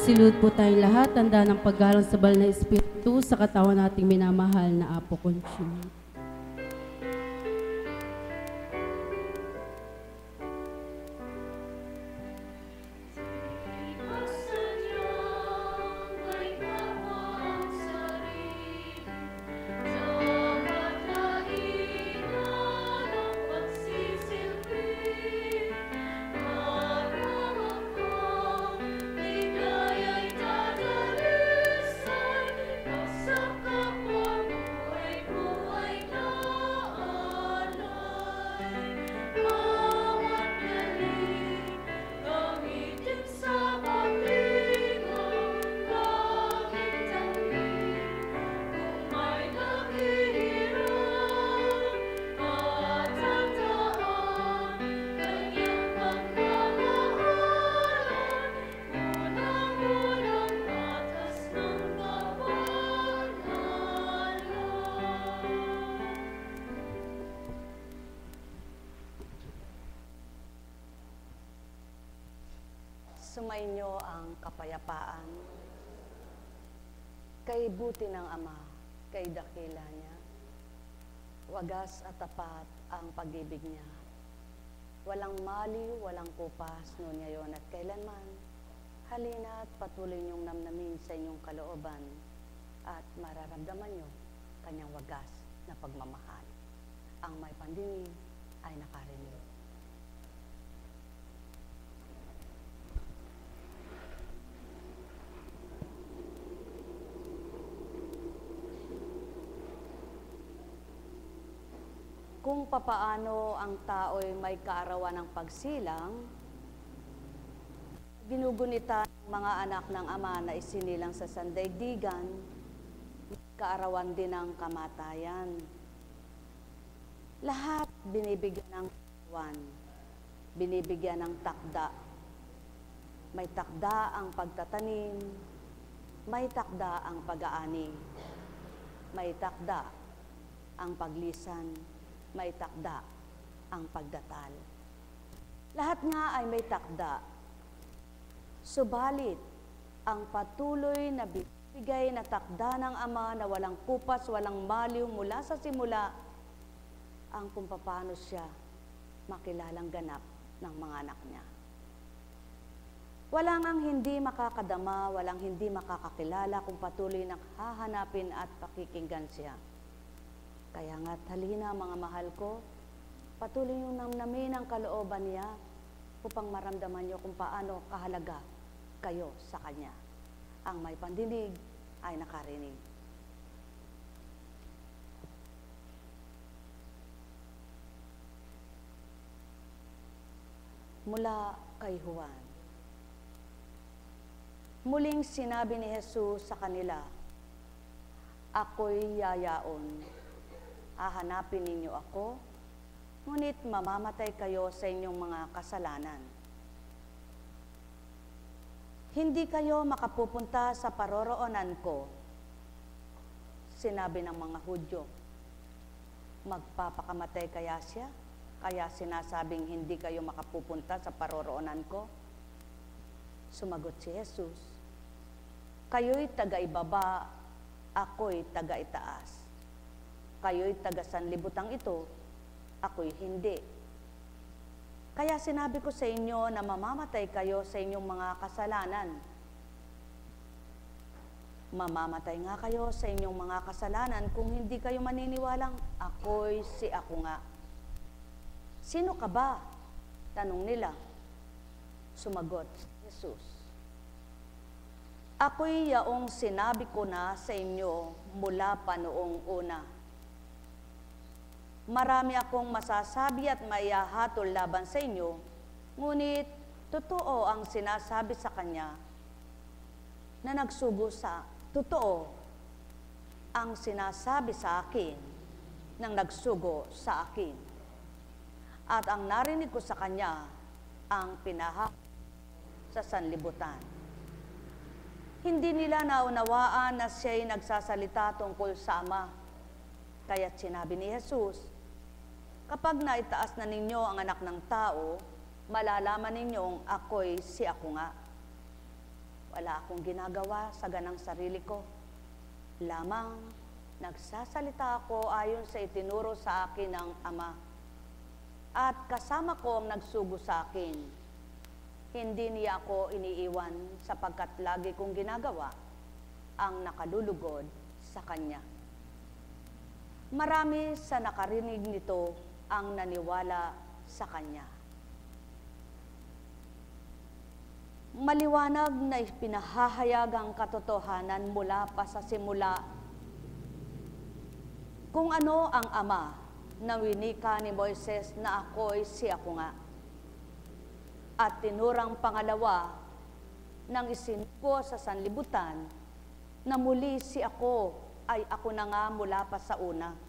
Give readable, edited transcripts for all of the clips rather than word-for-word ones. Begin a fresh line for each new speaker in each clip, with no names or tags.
Silud po tayong lahat, tanda ng paggalang sa banal na Espiritu sa katawan nating minamahal na Apo Conching.
Sumainyo ang kapayapaan. Kay buti ng Ama, kay dakila niya. Wagas at tapat ang pag-ibig niya. Walang maliw, walang kupas, noon ngayon at kailanman. Halina at patuloy niyong namnamin sa inyong kalooban at mararamdaman niyo kanyang wagas na pagmamahal. Ang may pandinig ay nakarinig. Kung papaano ang tao'y may kaarawan ng pagsilang, ginugunita ng mga anak ng Ama na isinilang sa sandaigdigan, kaarawan din ng kamatayan. Lahat binibigyan ng kaarawan, binibigyan ng takda. May takda ang pagtatanim, may takda ang pag-aani, may takda ang paglisan, may takda ang pagdatal. Lahat nga ay may takda. Subalit, ang patuloy na bibigay na takda ng Ama na walang kupas, walang maliw mula sa simula, ang kung paano siya makilalang ganap ng mga anak niya. Walang ang hindi makakadama, walang hindi makakakilala kung patuloy na hahanapin at pakikinggan siya. Kaya nga't halina mga mahal ko, patuloy yung namnamin ang kalooban niya upang maramdaman niyo kung paano kahalaga kayo sa Kanya. Ang may pandinig ay nakarinig. Mula kay Juan. Muling sinabi ni Jesus sa kanila, "Ako'y yayaon. Hahanapin ninyo ako, ngunit mamamatay kayo sa inyong mga kasalanan. Hindi kayo makapupunta sa paroroonan ko." Sinabi ng mga Hudyo, "Magpapakamatay kaya siya? Kaya sinasabing hindi kayo makapupunta sa paroroonan ko?" Sumagot si Jesus, "Kayo'y taga-ibaba, ako'y taga-itaas. Kayo'y taga-sanlibutang ito, ako'y hindi. Kaya sinabi ko sa inyo na mamamatay kayo sa inyong mga kasalanan. Mamamatay nga kayo sa inyong mga kasalanan kung hindi kayo maniniwalang ako'y si ako nga." "Sino ka ba?" tanong nila. Sumagot si Jesus, "Ako'y yaong sinabi ko na sa inyo mula pa noong una. Marami akong masasabi at maihahatol laban sa inyo, ngunit totoo ang sinasabi sa kanya na nagsugo sa totoo ang sinasabi sa akin ng nagsugo sa akin. At ang narinig ko sa kanya ang pinahak sa sanlibutan." Hindi nila naunawaan na siya'y nagsasalita tungkol sa Ama. Kaya't sinabi ni Jesus, "Kapag naitaas na ninyo ang Anak ng Tao, malalaman ninyong ako'y si ako nga. Wala akong ginagawa sa ganang sarili ko. Lamang nagsasalita ako ayon sa itinuro sa akin ng Ama. At kasama ko ang nagsugo sa akin. Hindi niya ako iniiwan sapagkat lagi kong ginagawa ang nakalulugod sa Kanya. Marami sa nakarinig nito ang naniwala sa Kanya. Maliwanag na ipinahahayag ang katotohanan mula pa sa simula kung ano ang Ama na winika ni Moises na ako'y si ako nga. At tinurang pangalawa nang isinugo sa sanlibutan na muli si ako ay ako na nga mula pa sa una.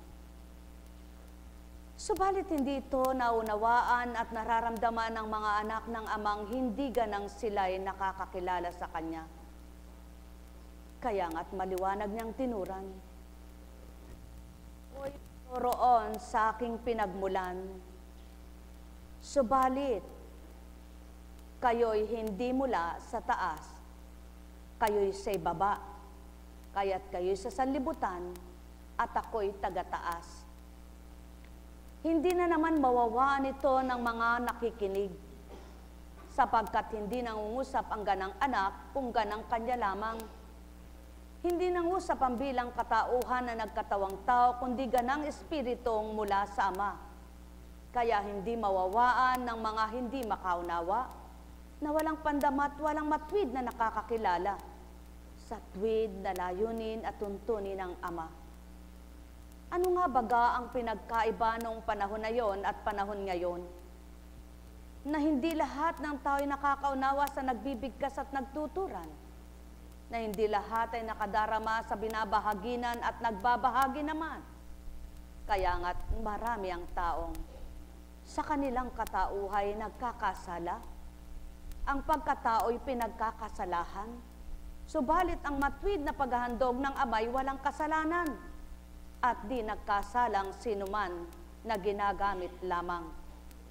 Subalit hindi ito naunawaan at nararamdaman ng mga anak ng Amang hindi ganang sila'y nakakakilala sa Kanya. Kaya nga't maliwanag niyang tinuran, "Ako'y roon sa aking pinagmulan, subalit kayo'y hindi mula sa taas, kayo'y sa ibaba, kaya't kayo'y sa sanlibutan at ako'y taga-taas." Hindi na naman mawawaan ito ng mga nakikinig, sapagkat hindi nangungusap ang ganang anak kung ganang kanya lamang. Hindi nangusap ang bilang katauhan na nagkatawang tao, kundi ganang espiritong mula sa Ama. Kaya hindi mawawaan ng mga hindi makaunawa, na walang pandamat, walang matwid na nakakakilala sa tuwid na layunin at tuntunin ng Ama. Ano nga baga ang pinagkaiba noong panahon na yon at panahon ngayon? Na hindi lahat ng tao'y nakakaunawa sa nagbibigkas at nagtuturan. Na hindi lahat ay nakadarama sa binabahaginan at nagbabahagi naman. Kaya nga't marami ang taong sa kanilang katauhay nagkakasala. Ang pagkatao'y pinagkakasalahan. Subalit ang matwid na paghahandog ng Ama'y walang kasalanan. At di nagkasalang sinuman na ginagamit lamang.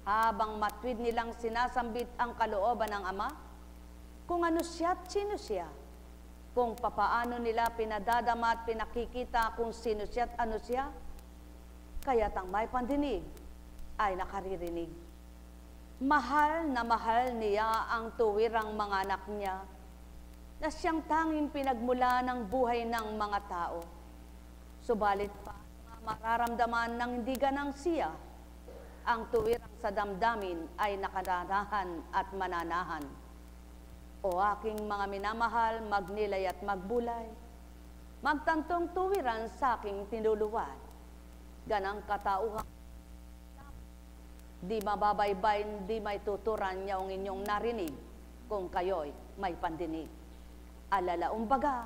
Habang matwid nilang sinasambit ang kalooban ng Ama, kung ano siya at sino siya, kung papaano nila pinadadama at pinakikita kung sino siya at ano siya, kaya't ang may pandinig ay nakaririnig. Mahal na mahal niya ang tuwirang mga anak niya, na siyang tanging pinagmula ng buhay ng mga tao. Subalit pa, mararamdaman ng hindi ganang siya, ang tuwirang sa damdamin ay nakadanahan at mananahan. O aking mga minamahal, magnilay at magbulay, magtantong tuwiran sa aking tinuluwad, ganang katauhan. Di mababaybay, di may tuturan niya ang inyong narinig, kung kayo'y may pandinig. Alalaong baga,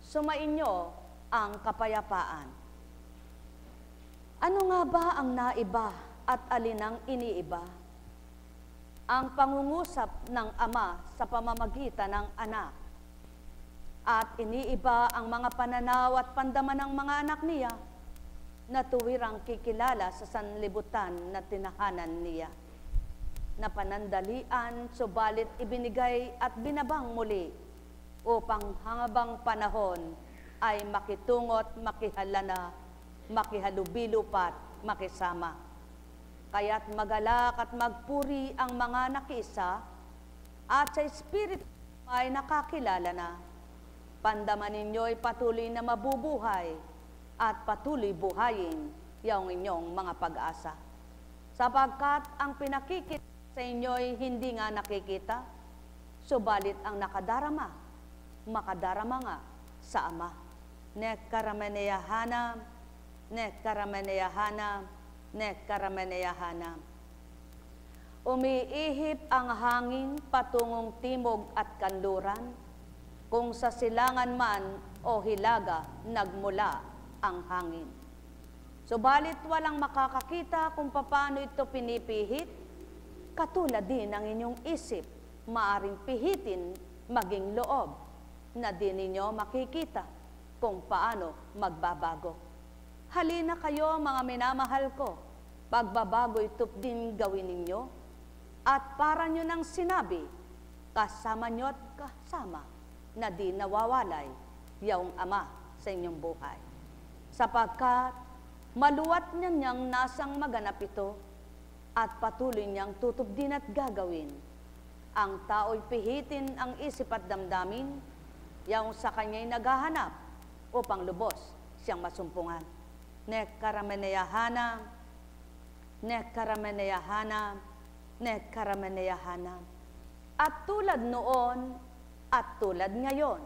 sumainyo ang kapayapaan. Ano nga ba ang naiba at alin ang iniiba? Ang pangungusap ng Ama sa pamamagitan ng anak. At iniiba ang mga pananaw at pandaman ng mga anak niya na tuwirang kikilala sa sanlibutan na tinahanan niya. Na panandalian, subalit ibinigay at binabang muli upang habang panahon ay makitungot, makihalana, makihalubilupat, makisama. Kaya't magalak at magpuri ang mga nakiisa at sa Espiritu ay nakakilala na. Pandaman ninyo'y patuloy na mabubuhay at patuloy buhayin yung inyong mga pag-asa. Sapagkat ang pinakikita sa inyo'y hindi nga nakikita, subalit ang nakadarama, makadarama nga sa Ama. Nekaramaneyahana, nekaramaneyahana, nekaramaneyahana. Umiihip ang hangin patungong timog at kanluran, kung sa silangan man o hilaga nagmula ang hangin. Subalit walang makakakita kung paano ito pinipihit, katulad din ng inyong isip, maaring pihitin maging loob, na di ninyo makikita kung paano magbabago. Halina kayo mga minamahal ko, pagbabago ito din gawin ninyo, at para nyo nang sinabi, kasama nyo at kasama na di nawawalay yaong Ama sa inyong buhay. Sapagkat maluwat niya niyang nasang maganap ito at patuloy niyang tutubdin at gagawin. Ang tao'y pihitin ang isip at damdamin, yaong sa kanya'y naghahanap upang lubos siyang masumpungan. Nekarameneyahanam, nekarameneyahanam, nekarameneyahanam. At tulad noon at tulad ngayon,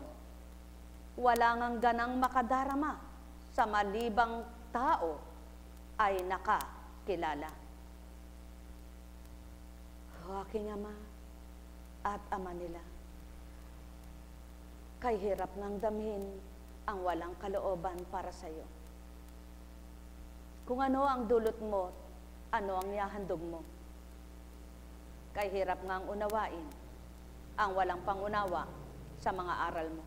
wala ngang ganang makadarama sa malibang tao ay nakakilala. O aking Ama at Ama nila, kay hirap ngang damhin ang walang kalooban para sa iyo. Kung ano ang dulot mo, ano ang ihahandog mo. Kay hirap ngang unawain ang walang pangunawa sa mga aral mo.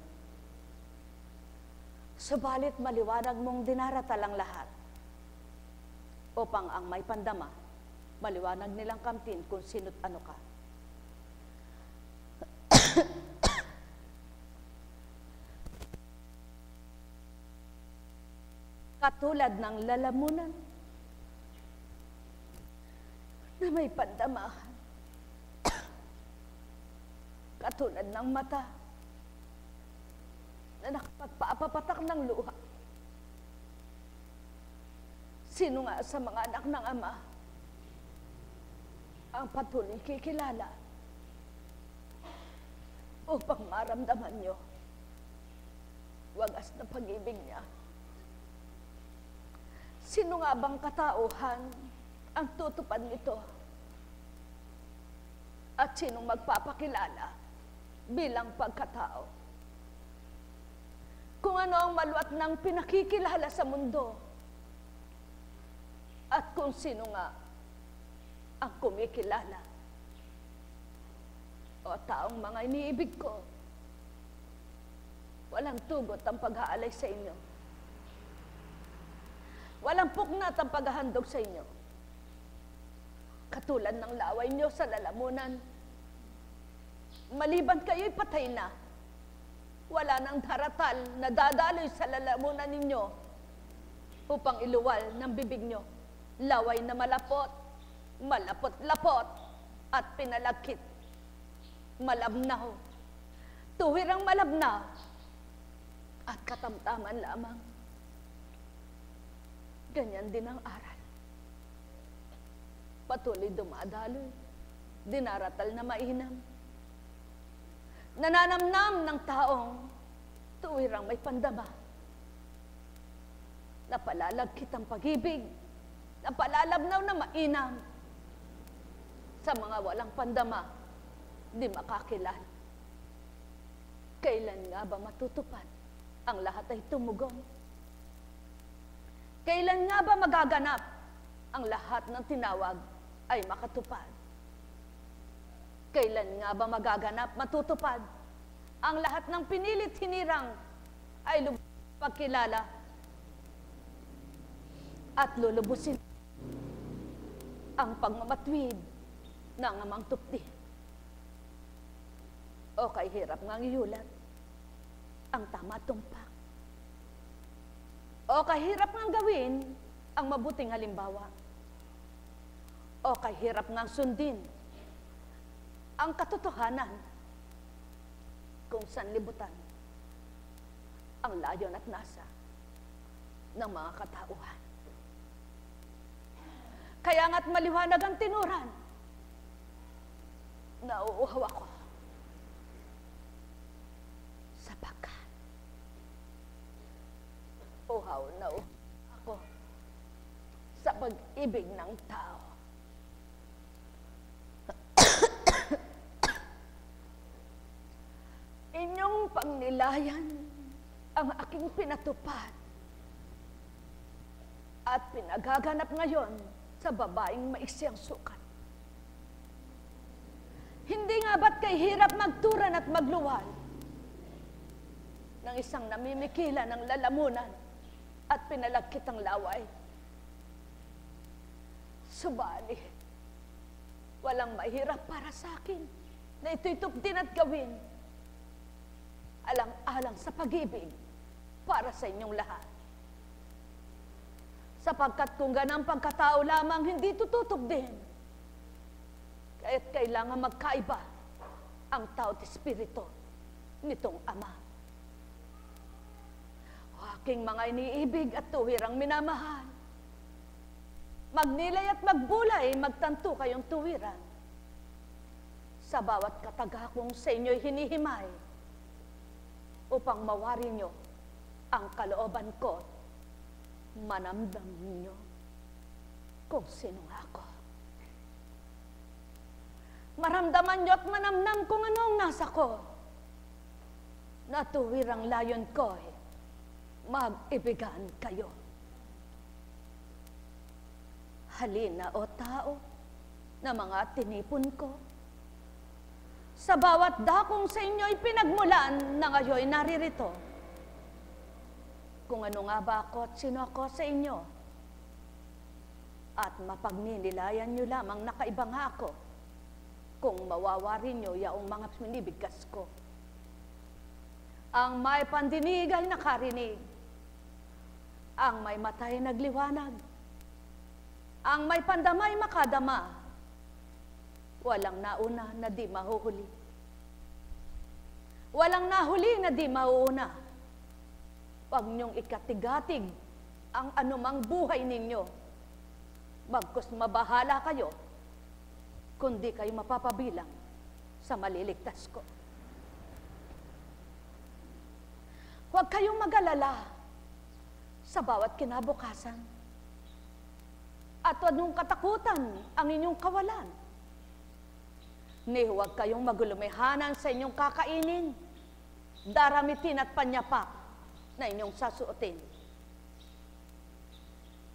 Subalit maliwanag mong dinaratal ang lahat upang ang may pandama, maliwanag nilang kamtin kung sino't ano ka. Katulad ng lalamunan na may pandamahan, katulad ng mata na nakapagpaapapatak ng luha. Sino nga sa mga anak ng Ama ang patuloy kikilala upang maramdaman nyo wagas na pag-ibig niya? Sino nga bang katauhan ang tutupad nito? At sinong magpapakilala bilang pagkatao? Kung ano ang maluwat ng pinakikilala sa mundo, at kung sino nga ang kumikilala, o taong mga iniibig ko, walang tugot ang pag-aalay sa inyo. Walang puknat ang paghahandog sa inyo. Katulad ng laway nyo sa lalamunan, maliban kayo'y patay na, wala nang daratal na dadaloy sa lalamunan ninyo upang iluwal ng bibig nyo. Laway na malapot, malapot-lapot, at pinalagkit. Malabnaw, tuwirang malabnaw, at katamtaman lamang. Ganyan din ang aral. Patuloy dumadaloy, dinaratal na mainam. Nananamnam ng taong tuwirang may pandama. Napalalagkit ang pag-ibig, napalalabnaw na mainam. Sa mga walang pandama, di makakilala. Kailan nga ba matutupad ang lahat ay tumugong? Kailan nga ba magaganap ang lahat ng tinawag ay makatupad? Kailan nga ba magaganap, matutupad ang lahat ng pinilit hinirang ay pagkilala at lulubusin ang pagmamatwid ng amang tupti? O kay hirap ngang iulat ang tama tumpak? O kahirap ngang gawin ang mabuting halimbawa? O kahirap ngang sundin ang katotohanan kung saan libutan ang layon at nasa ng mga katauhan? Kaya nga't maliwanag ang tinuran, nauuhaw ako sapagkat uhaw na ako sa pag-ibig ng tao. Inyong pagnilayan ang aking pinatupad at pinagaganap ngayon sa babaeng maiksiyang sukat. Hindi nga ba't kay hirap magturan at magluwal ng isang namimikila ng lalamunan at pinalagkit ang laway? Subali, walang mahirap para sa akin na ito'y tupdin at gawin. alang-alang sa pag-ibig para sa inyong lahat. Sapagkat kung ganang pagkatao lamang, hindi tututok din. Kaya't kailangan magkaiba ang tao at espiritu nitong Ama. O aking mga iniibig at tuwirang minamahal, magnilay at magbulay, magtanto kayong tuwiran. Sa bawat kataga kong sa inyo'y hinihimay, upang mawari nyo ang kalooban ko, manamdam nyo kung sino ako. Maramdaman nyo at manamnam kung ano ang nasa ko. Natuwirang layon ko'y mag-ibigan kayo. Halina o tao na mga tinipon ko, sa bawat dakong sa inyo'y pinagmulan na ngayo'y naririto. Kung ano nga ba ako at sino ako sa inyo, at mapagninilayan nyo lamang nakaiba nga ako, kung mawawari nyo yaong mga minibigkas ko. Ang may pandinig ay nakarinig, ang may matay nagliwanag, ang may pandamay makadama, walang nauna na di mahuhuli. Walang nahuli na di mauuna. Huwag niyong ikatigatig ang anumang buhay ninyo. Bagkus mabahala kayo, kundi kayo mapapabilang sa maliligtas ko. Huwag kayong mag-alala sa bawat kinabukasan. At huwag niyong katakutan ang inyong kawalan. Ni huwag kayong magulumihanan sa inyong kakainin, daramitin at panyapak na inyong sasuotin.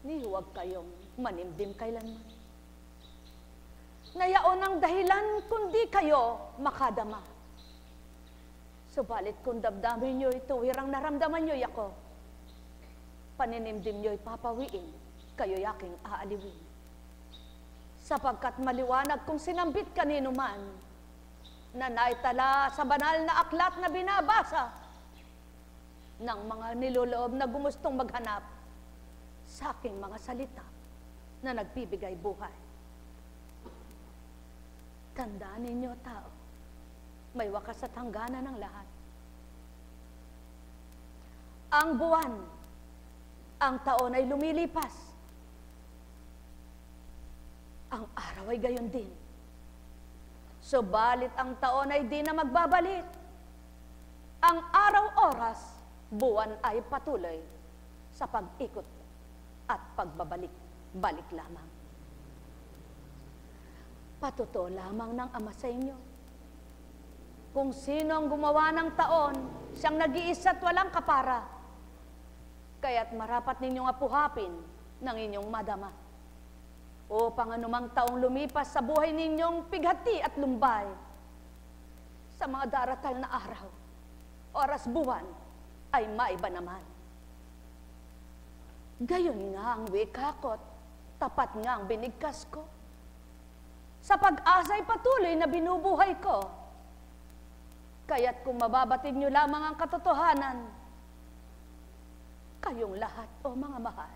Ni huwag kayong manimdim kailanman. Nayaon ang dahilan kundi kayo makadama. Subalit kung damdamin nyo'y tuwirang naramdaman nyo'y ako, paninimdim nyo'y papawiin, kayo'y aking aaliwin. Sapagkat maliwanag kung sinambit kanino man, na naitala sa banal na aklat na binabasa ng mga niloloob na gumustong maghanap sa aking mga salita na nagbibigay buhay. Tandaan ninyo, tao, may wakas at hangganan ng lahat. Ang buwan, ang taon ay lumilipas. Ang araw ay gayon din. Subalit ang taon ay di na magbabalik. Ang araw-oras, buwan ay patuloy sa pag-ikot at pagbabalik-balik lamang. Patuto lamang ng Ama sa inyo. Kung sino ang gumawa ng taon, siyang nag-iisa at walang kapara. Kaya't marapat ninyong apuhapin ng inyong madama. Upang anumang taong lumipas sa buhay ninyong pighati at lumbay, sa mga daratal na araw, oras, buwan, ay maiba naman. Gayon nga ang wika ko't tapat nga ang binigkas ko. Sa pag-asa'y patuloy na binubuhay ko. Kaya't kung mababatid nyo lamang ang katotohanan, kayong lahat, o mga mahal,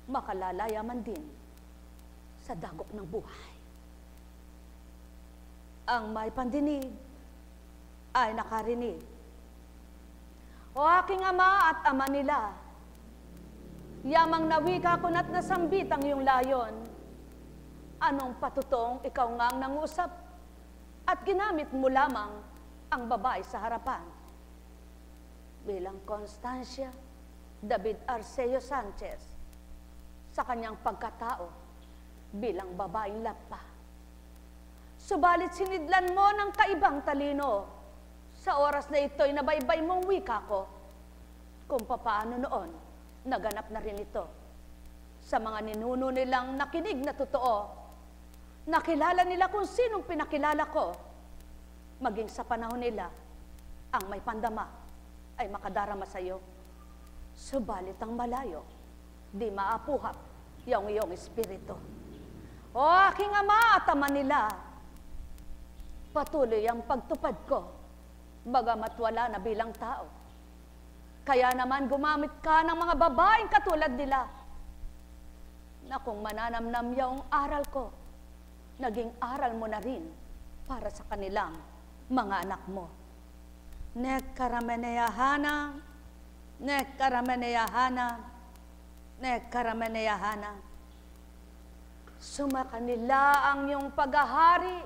makalalaya man din sa dagok ng buhay. Ang may pandinig ay nakarinig. O aking Ama at Ama nila, yamang nawika ko na't nasambit ang iyong layon. Anong patutong ikaw nga ang nangusap at ginamit mo lamang ang babae sa harapan? Bilang Constancia David Arceo Sanchez sa kanyang pagkatao bilang babaeng lapa. Subalit sinidlan mo ng kaibang talino sa oras na ito'y nabaybay mong wika ko kung papaano noon naganap na rin ito sa mga ninuno nilang nakinig na totoo. Nakilala nila kung sinong pinakilala ko, maging sa panahon nila ang may pandama ay makadarama sa iyo. Subalit ang malayo, di maapuhap yung iyong espiritu. O aking Ama at Ama nila, patuloy ang pagtupad ko bagamat wala na bilang tao. Kaya naman gumamit ka ng mga babaeng katulad nila, na kung mananamnam yung aral ko, naging aral mo na rin para sa kanilang mga anak mo. Nekkarameneyahana, nekkarameneyahana, nekkarameneyahana. Sumakanila ang iyong paghahari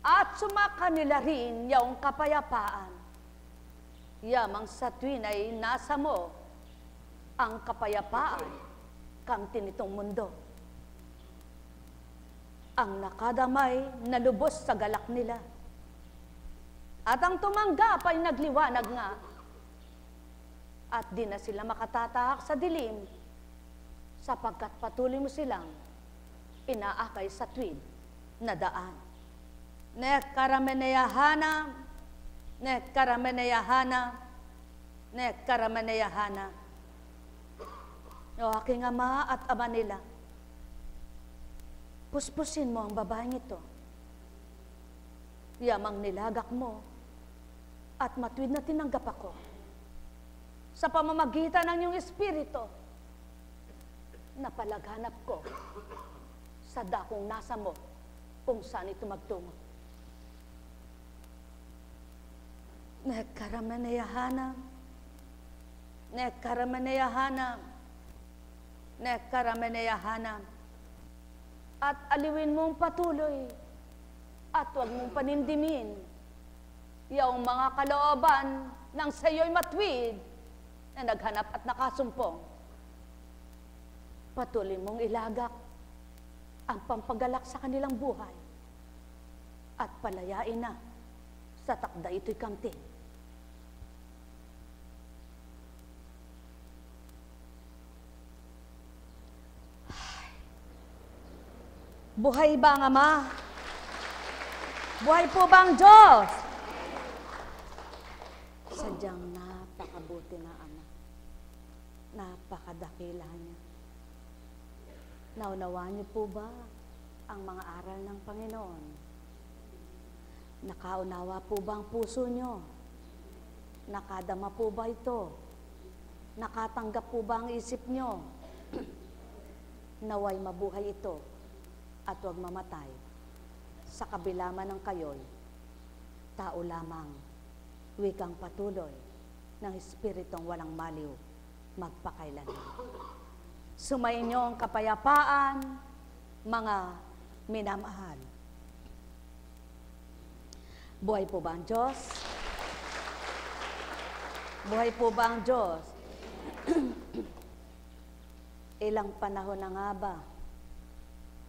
at sumakanila rin yung kapayapaan. Yamang sa tuwin ay nasa mo ang kapayapaan kamtin itong mundo. Ang nakadamay na lubos sa galak nila. At ang tumanggap ay nagliwanag nga. At di na sila makatatahak sa dilim, sapagkat patuloy mo silang inaakay sa tuwid na daan. Nekkarameneyahana, nekkarameneyahana, nekkarameneyahana. O aking ama at ama nila, puspusin mo ang babaeng ito. Yamang nilagak mo at matuwid na tinanggap ako sa pamamagitan ng iyong espiritu na palaghanap ko sa dakong nasa mo kung saan ito magtungo. Nekkarameneyahana, nekkarameneyahana, nekkarameneyahana. At aliwin mong patuloy at huwag mong panindimin yung mga kalooban ng sayo'y matwid na naghanap at nakasumpong. Patuloy mong ilagak ang pampagalak sa kanilang buhay at palayain na sa takda ito'y kamtin. Buhay ba ang Ama? Buhay po ba ang Diyos? Sadyang napakabuti na Ama. Napakadakila niya. Naunawaan niyo po ba ang mga aral ng Panginoon? Nakaunawa po ba ang puso niyo? Nakadama po ba ito? Nakatanggap po ba ang isip niyo? Naway mabuhay ito at huwag mamatay. Sa kabila man ng kayo'y tao lamang, wikang patuloy ng Espiritong walang maliw magpakailanman. Sumainyo ang kapayapaan, mga minamahal. Buhay po ba ang Diyos? Buhay po ba ang Diyos? Ilang panahon na nga ba?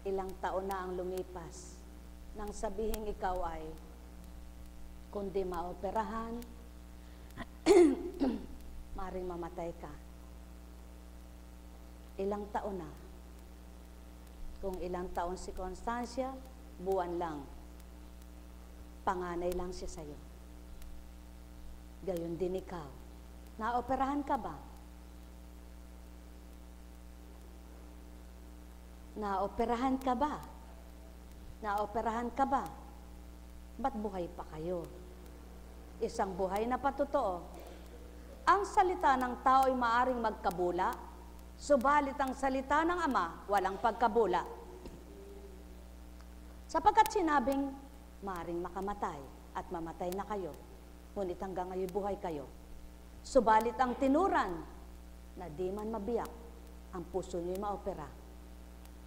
Ilang taon na ang lumipas nang sabihing ikaw ay kundi maoperahan, maring mamatay ka. Ilang taon na. Kung ilang taon si Constancia, buwan lang. Panganay lang siya sa'yo. Gayon din ikaw. Naoperahan ka ba? Naoperahan ka ba? Naoperahan ka ba? Ba't buhay pa kayo? Isang buhay na patotoo. Ang salita ng tao ay maaring magkabula, subalit ang salita ng Ama walang pagkabula. Sapagkat sinabing, maaring makamatay at mamatay na kayo, ngunit hanggang ngayon buhay kayo. Subalit ang tinuran na di man mabiyak, ang puso niyo'y maopera,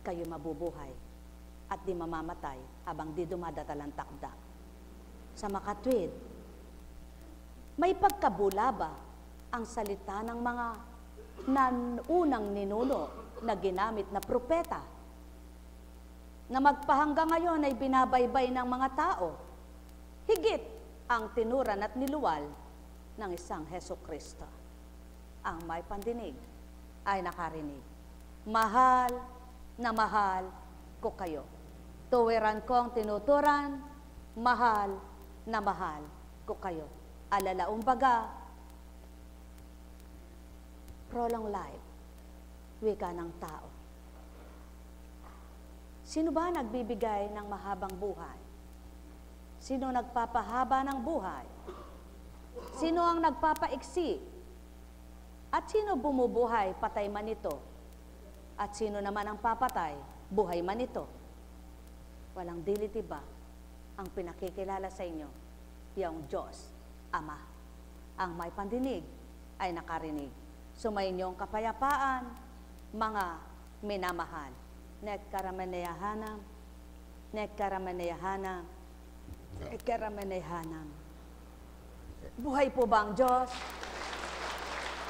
kayo mabubuhay at di mamamatay habang di dumadatalang takda. Sa makatwid, may pagkabula ba ang salita ng mga unang ninuno na ginamit na propeta na magpahanggang ngayon ay binabaybay ng mga tao, higit ang tinuran at niluwal ng isang Hesukristo? Ang may pandinig ay nakarinig. Mahal na mahal ko kayo. Tuwiran ko ang tinuturan, mahal na mahal ko kayo. Alalaong baga, prolong life, wika ng tao. Sino ba nagbibigay ng mahabang buhay? Sino nagpapahaba ng buhay? Sino ang nagpapaiksi? At sino bumubuhay, patay man ito? At sino naman ang papatay, buhay man ito? Walang diliti ba ang pinakikilala sa inyo? Yung Diyos, Ama. Ang may pandinig ay nakarinig. Sumainyong kapayapaan, mga minamahal. Nekkaramaneyahanam, nekkaramaneyahanam, nekkaramaneyahanam. Buhay po ba ang Diyos?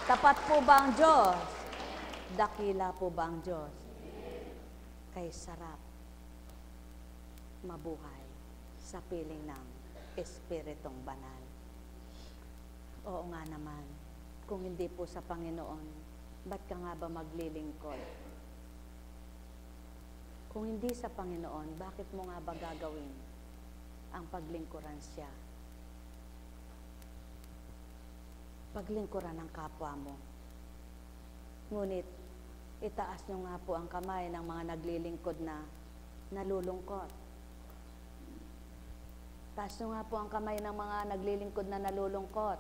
Tapat po ba ang Diyos? Dakila po ba ang Diyos? Kay sarap mabuhay sa piling ng Espiritong Banal. Oo nga naman, kung hindi po sa Panginoon, ba't ka nga ba maglilingkod? Kung hindi sa Panginoon, bakit mo nga ba gagawin ang paglingkuran siya? Paglingkuran ng kapwa mo. Ngunit, itaas nyo nga po ang kamay ng mga naglilingkod na nalulungkot. Taas nyo nga po ang kamay ng mga naglilingkod na nalulungkot.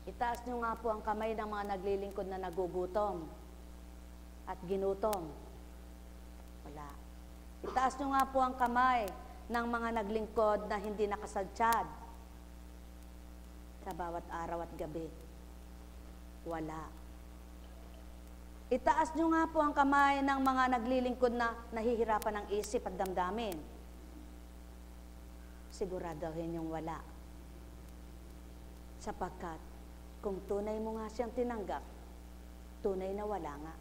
Itaas nyo nga po ang kamay ng mga naglilingkod na nagugutom at ginutom. Wala. Itaas nyo nga po ang kamay ng mga naglingkod na hindi nakasadsyad sa bawat araw at gabi. Wala. Itaas nyo nga po ang kamay ng mga naglilingkod na nahihirapan ng isip at damdamin. Siguraduhin yung wala. Sapagkat kung tunay mo nga siyang tinanggap, tunay na wala nga.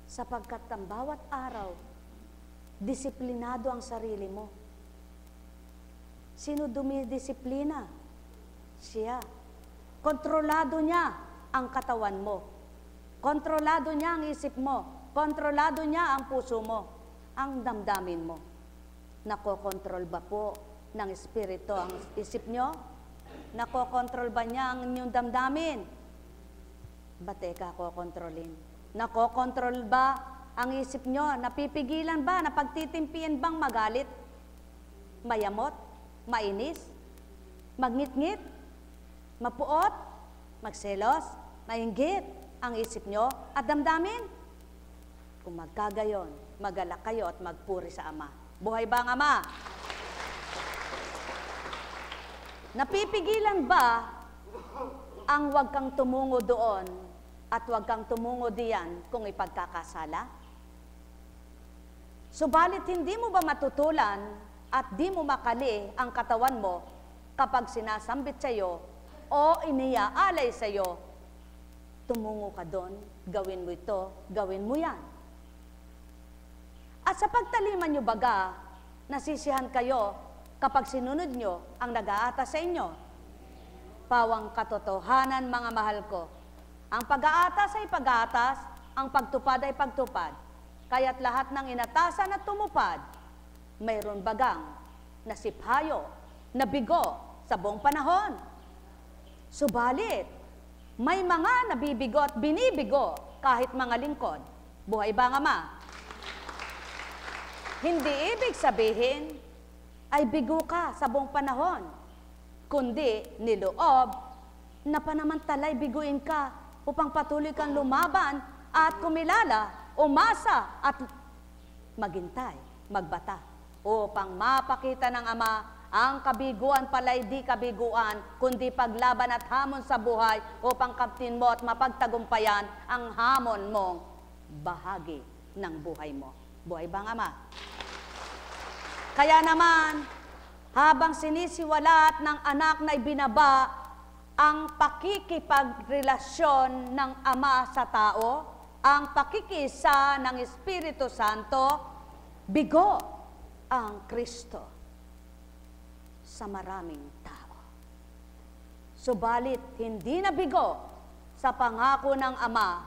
Sapagkat ang bawat araw, disiplinado ang sarili mo. Sino dumidisiplina? Siya. Kontrolado niya ang katawan mo. Kontrolado niya ang isip mo. Kontrolado niya ang puso mo. Ang damdamin mo. Nakokontrol ba po ng Espiritu ang isip nyo? Nakokontrol ba niya ang inyong damdamin? Ba't eka kokontrolin? Nakokontrol ba ang isip nyo? Napipigilan ba? Napagtitimpian bang magalit? Mayamot? Mainis? Magngit-ngit? Mapuot, magselos, mainggit ang isip nyo at damdamin. Kung magkagayon, magalak kayo at magpuri sa Ama. Buhay ba ang Ama? Napipigilan ba ang huwag kang tumungo doon at huwag kang tumungo diyan kung ipagkakasala? Subalit hindi mo ba matutulan at di mo makali ang katawan mo kapag sinasambit sa iyo o iniaalay sa iyo, tumungo ka doon, gawin mo ito, gawin mo yan. At sa pagtaliman nyo baga, nasisihan kayo kapag sinunod nyo ang nag-aatas sa inyo. Pawang katotohanan, mga mahal ko. Ang pag-aatas ay pag-aatas, ang pagtupad ay pagtupad. Kaya't lahat ng inatasan at tumupad, mayroon bagang nasiphayo, nabigo sa buong panahon. Subalit, may mga nabibigo at binibigo kahit mga lingkod. Buhay ba ang Ama? Hindi ibig sabihin ay bigo ka sa buong panahon, kundi niloob na panamantalay biguin ka upang patuloy kang lumaban at kumilala, umasa at maghintay, magbata upang mapakita ng Ama ang kabiguan pala'y di kabiguan, kundi paglaban at hamon sa buhay upang kaptin mo at mapagtagumpayan ang hamon mong bahagi ng buhay mo. Buhay ba ang Ama? Kaya naman, habang sinisiwalat ng anak na ibinaba ang pakikipagrelasyon ng Ama sa tao, ang pakikisa ng Espiritu Santo, bigo ang Kristo sa maraming tao. Subalit, hindi nabigo sa pangako ng Ama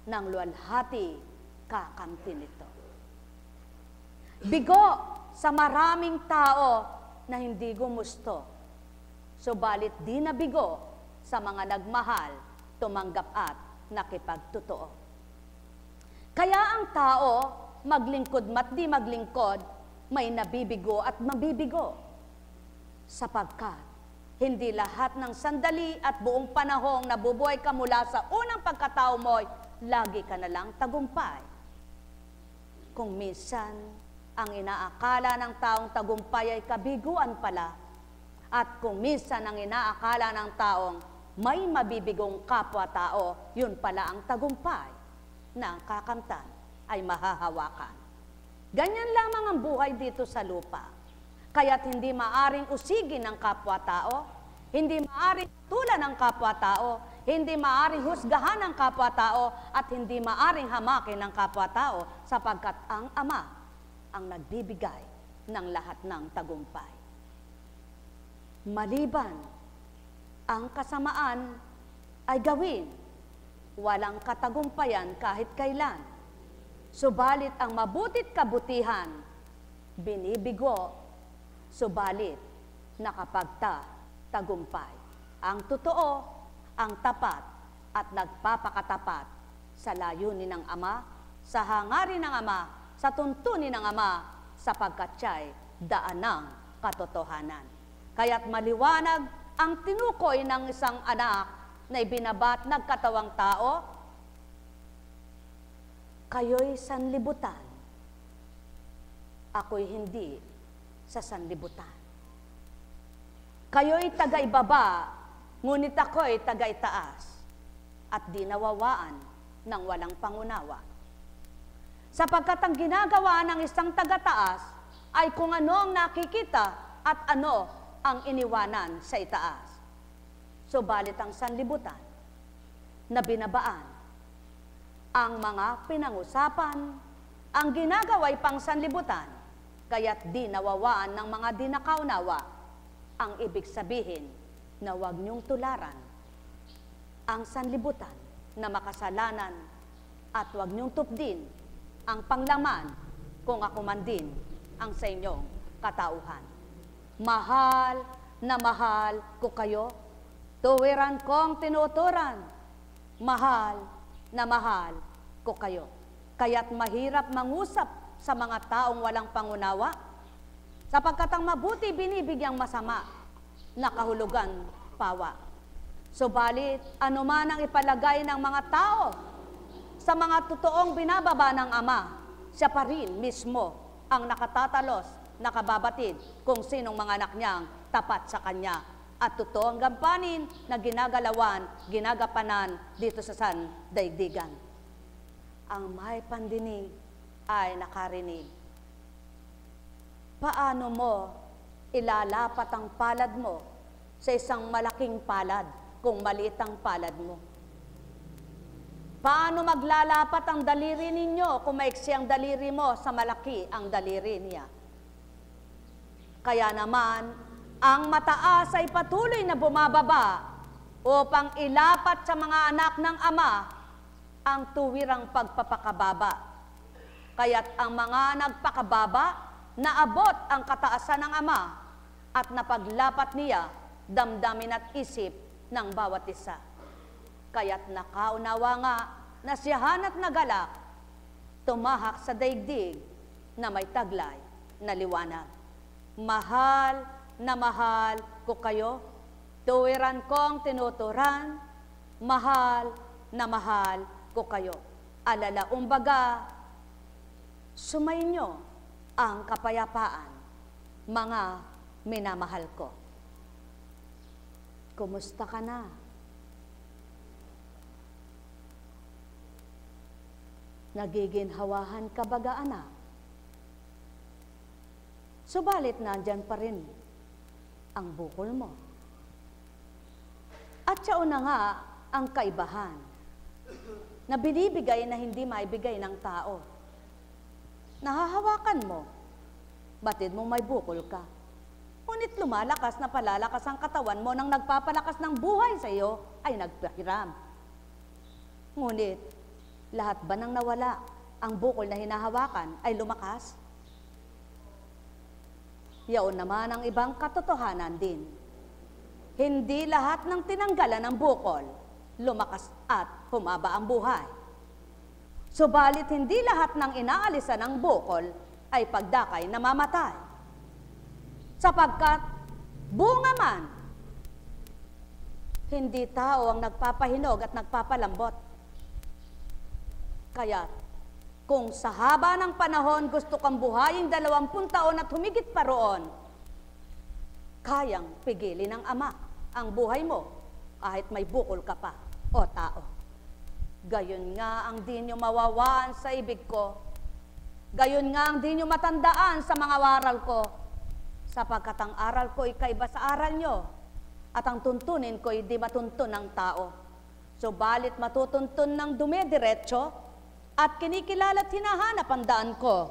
ng luwalhati kakamtin nito. Bigo sa maraming tao na hindi gumusto. Subalit, di nabigo sa mga nagmahal, tumanggap at nakipagtotoo. Kaya ang tao, maglingkod mat di maglingkod, may nabibigo at mabibigo. Sapagkat hindi lahat ng sandali at buong panahong nabubuhay ka mula sa unang pagkatao mo'y lagi ka na lang tagumpay. Kung minsan, ang inaakala ng taong tagumpay ay kabiguan pala, at kung minsan ang inaakala ng taong may mabibigong kapwa-tao, yun pala ang tagumpay na ang kakamtan ay mahahawakan. Ganyan lamang ang buhay dito sa lupa. Kaya't hindi maaring usigin ng kapwa-tao, hindi maaring tulan ng kapwa-tao, hindi maaring husgahan ng kapwa-tao, at hindi maaring hamakin ng kapwa-tao sapagkat ang Ama ang nagbibigay ng lahat ng tagumpay. Maliban ang kasamaan ay gawin, walang katagumpayan kahit kailan. Subalit ang mabutit kabutihan, binibigo, subalit nakapagtagumpay. Ang totoo, ang tapat, at nagpapakatapat sa layunin ng Ama, sa hangarin ng Ama, sa tuntunin ng Ama, sapagkat siya'y daan ng katotohanan. Kaya't maliwanag ang tinukoy ng isang anak na ibinabat nagkatawang tao, kayo'y sanlibutan, ako'y hindi sa sanlibutan. Kayo'y tagaibaba, ngunit ako'y tagaitaas, at di nawawaan ng walang pangunawa. Sapagkat ang ginagawa ng isang tagataas ay kung ano ang nakikita at ano ang iniwanan sa itaas. Subalit ang sanlibutan na binabaan, ang mga pinangusapan, ang ginagawa'y pang sanlibutan, kaya't di nawawaan ng mga di nakaunawa. Ang ibig sabihin na huwag niyong tularan ang sanlibutan na makasalanan at huwag niyong tupdin ang panglaman kung ako man din ang sa inyong katauhan. Mahal na mahal ko kayo, tuwiran kong tinuturan, mahal na mahal ko kayo. Kaya't mahirap mangusap sa mga taong walang pangunawa, sapagkat ang mabuti binibigyang masama, nakahulugan pawa. Subalit, anuman ang ipalagay ng mga tao sa mga totoong binababa ng Ama, siya pa rin mismo ang nakatatalos, nakababatid kung sinong mga anak niyang tapat sa Kanya. At totoo ang gampanin na ginagalawan, ginagapanan dito sa sandaigdigan. Ang may pandinig ay nakarinig. Paano mo ilalapat ang palad mo sa isang malaking palad kung maliit ang palad mo? Paano maglalapat ang daliri ninyo kung maiksi ang daliri mo sa malaki ang daliri niya? Kaya naman, ang mataas ay patuloy na bumababa upang ilapat sa mga anak ng Ama ang tuwirang pagpapakababa. Kaya't ang mga nagpakababa, naabot ang kataasan ng Ama at napaglapat niya damdamin at isip ng bawat isa. Kaya't nakaunawa nga na siyahan at nagalak, tumahak sa daigdig na may taglay na liwanag. Mahal na mahal ko kayo, tuwiran kong tinuturan, mahal na mahal ko kayo. Alala umbaga, sumainyo ang kapayapaan, mga minamahal ko. Kumusta ka na? Nagiginhawahan ka baga, anak? Subalit nandyan pa rin ang bukol mo. At siya una nga ang kaibahan na binibigay na hindi maibigay ng tao. Nahahawakan mo, batid mo may bukol ka. Ngunit lumalakas na palalakas ang katawan mo nang nagpapalakas ng buhay sa iyo ay nagpahiram. Ngunit, lahat ba nang nawala ang bukol na hinahawakan ay lumakas? Yaon naman ang ibang katotohanan din. Hindi lahat ng tinanggalan ng bukol, lumakas at humaba ang buhay. Subalit hindi lahat ng inaalisan ng bukol ay pagdakay na mamatay. Sapagkat bunga man, hindi tao ang nagpapahinog at nagpapalambot. Kaya, kung sa haba ng panahon gusto kang buhayin 20 taon at humigit pa roon, kayang pigilin ng Ama ang buhay mo kahit may bukol ka pa, o tao. Gayon nga ang di nyo mawawaan sa ibig ko. Gayon nga ang di nyo matandaan sa mga aral ko, sapagkat ang aral ko ikaiba sa aral nyo, at ang tuntunin ko di matuntun ng tao. Subalit matutuntun ng dumidiretso, at kinikilala at hinahanap ang daan ko,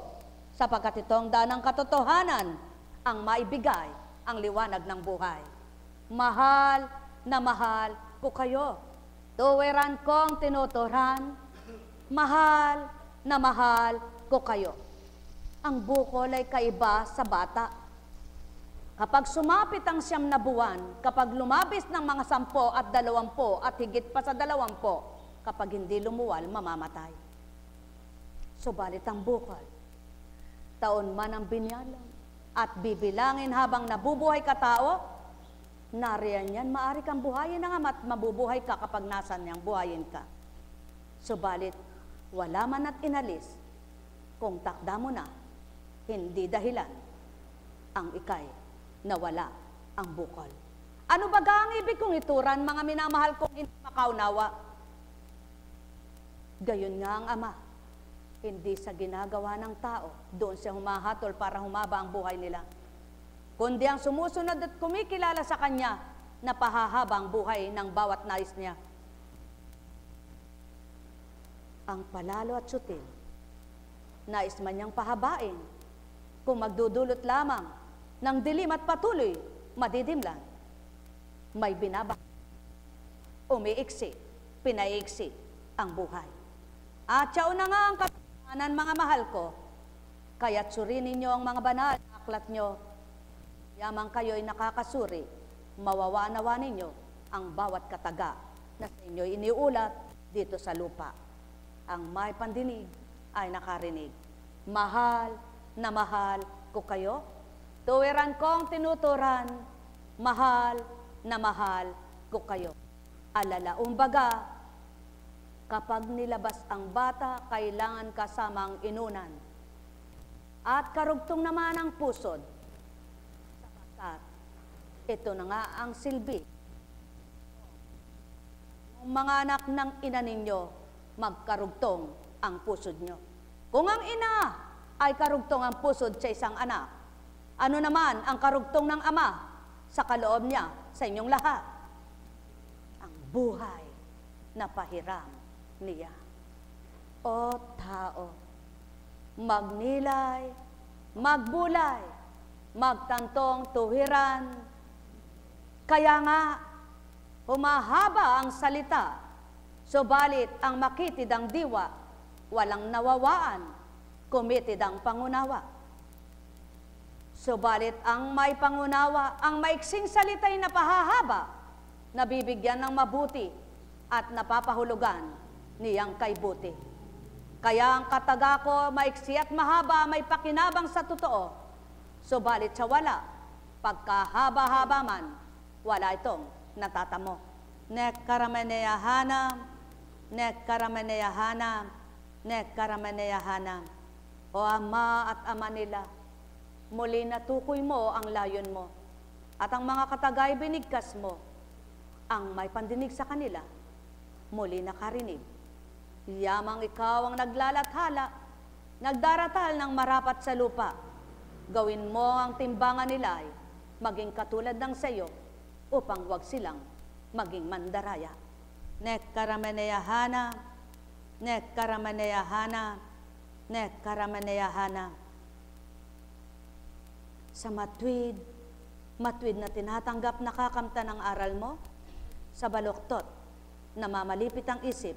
sapagkat itong daan ng katotohanan ang maibigay ang liwanag ng buhay. Mahal na mahal ko kayo. Tuwiran kong tinuturan, mahal na mahal ko kayo. Ang bukol ay kaiba sa bata. Kapag sumapit ang 9 na buwan, kapag lumabis ng mga 10 at 20 at higit pa sa 20, kapag hindi lumuwal, mamamatay. Subalit ang bukol, taon man ang binyalang, at bibilangin habang nabubuhay ka tao, nariyan yan, maaari kang buhayin ng Ama at mabubuhay ka kapag nasan niyang buhayin ka. Subalit, wala man at inalis, kung takda mo na, hindi dahilan ang ikay nawala ang bukol. Ano ba ang ibig kong ituran, mga minamahal kong hindi makaunawa? Gayon nga ang Ama, hindi sa ginagawa ng tao, doon siya humahatol para humaba ang buhay nila, kundi ang sumusunod at kumikilala sa Kanya na pahahaba ang buhay ng bawat nais niya. Ang palalo at sutil, nais man niyang pahabain, kung magdudulot lamang ng dilim at patuloy, madidimlan. May binaba, umiiksi, pinaiksi ang buhay. At siya una nga ang katotohanan, mga mahal ko, kaya't surinin niyo ang mga banal na aklat niyo. Yamang kayo'y nakakasuri, mawawanawa ninyo ang bawat kataga na sa inyo'y iniulat dito sa lupa. Ang may pandinig ay nakarinig. Mahal na mahal ko kayo. Tuwiran kong tinuturan, mahal na mahal ko kayo. Alala, umbaga, kapag nilabas ang bata, kailangan kasamang inunan. At karugtong naman ang pusod. Sapagkat ito na nga ang silbi. Ang mga anak ng ina ninyo, magkarugtong ang pusod nyo. Kung ang ina ay karugtong ang pusod sa isang anak, ano naman ang karugtong ng Ama sa kaloob niya sa inyong lahat? Ang buhay na pahiram niya. O tao, magnilay, magbulay, magtantong tuwiran. Kaya nga, humahaba ang salita, subalit ang makitid ang diwa, walang nawawaan, kumitid ang pangunawa. Subalit ang may pangunawa, ang maiksing salita'y napahahaba, nabibigyan ng mabuti at napapahulugan niyang kay buti. Kaya ang kataga ko, maiksi at mahaba, may pakinabang sa totoo. Subalit sa wala, pagkahaba-haba man, wala itong natatamo. Nekkaramaneyahanam, nekkaramaneyahanam, nekkaramaneyahanam. O Ama at Ama nila, muli natukoy mo ang layon mo, at ang mga katagay binigkas mo, ang may pandinig sa kanila, muli nakarinig. Yamang ikaw ang naglalathala, nagdaratal ng marapat sa lupa. Gawin mo ang timbangan nila ay maging katulad ng sayo, upang wag silang maging mandaraya. Nekkaramaneyahanam, nekkaramaneyahanam, nekkaramaneyahanam. Sa matwid na tinatanggap nakakamta ng aral mo, sa baluktot na mamalipit ang isip,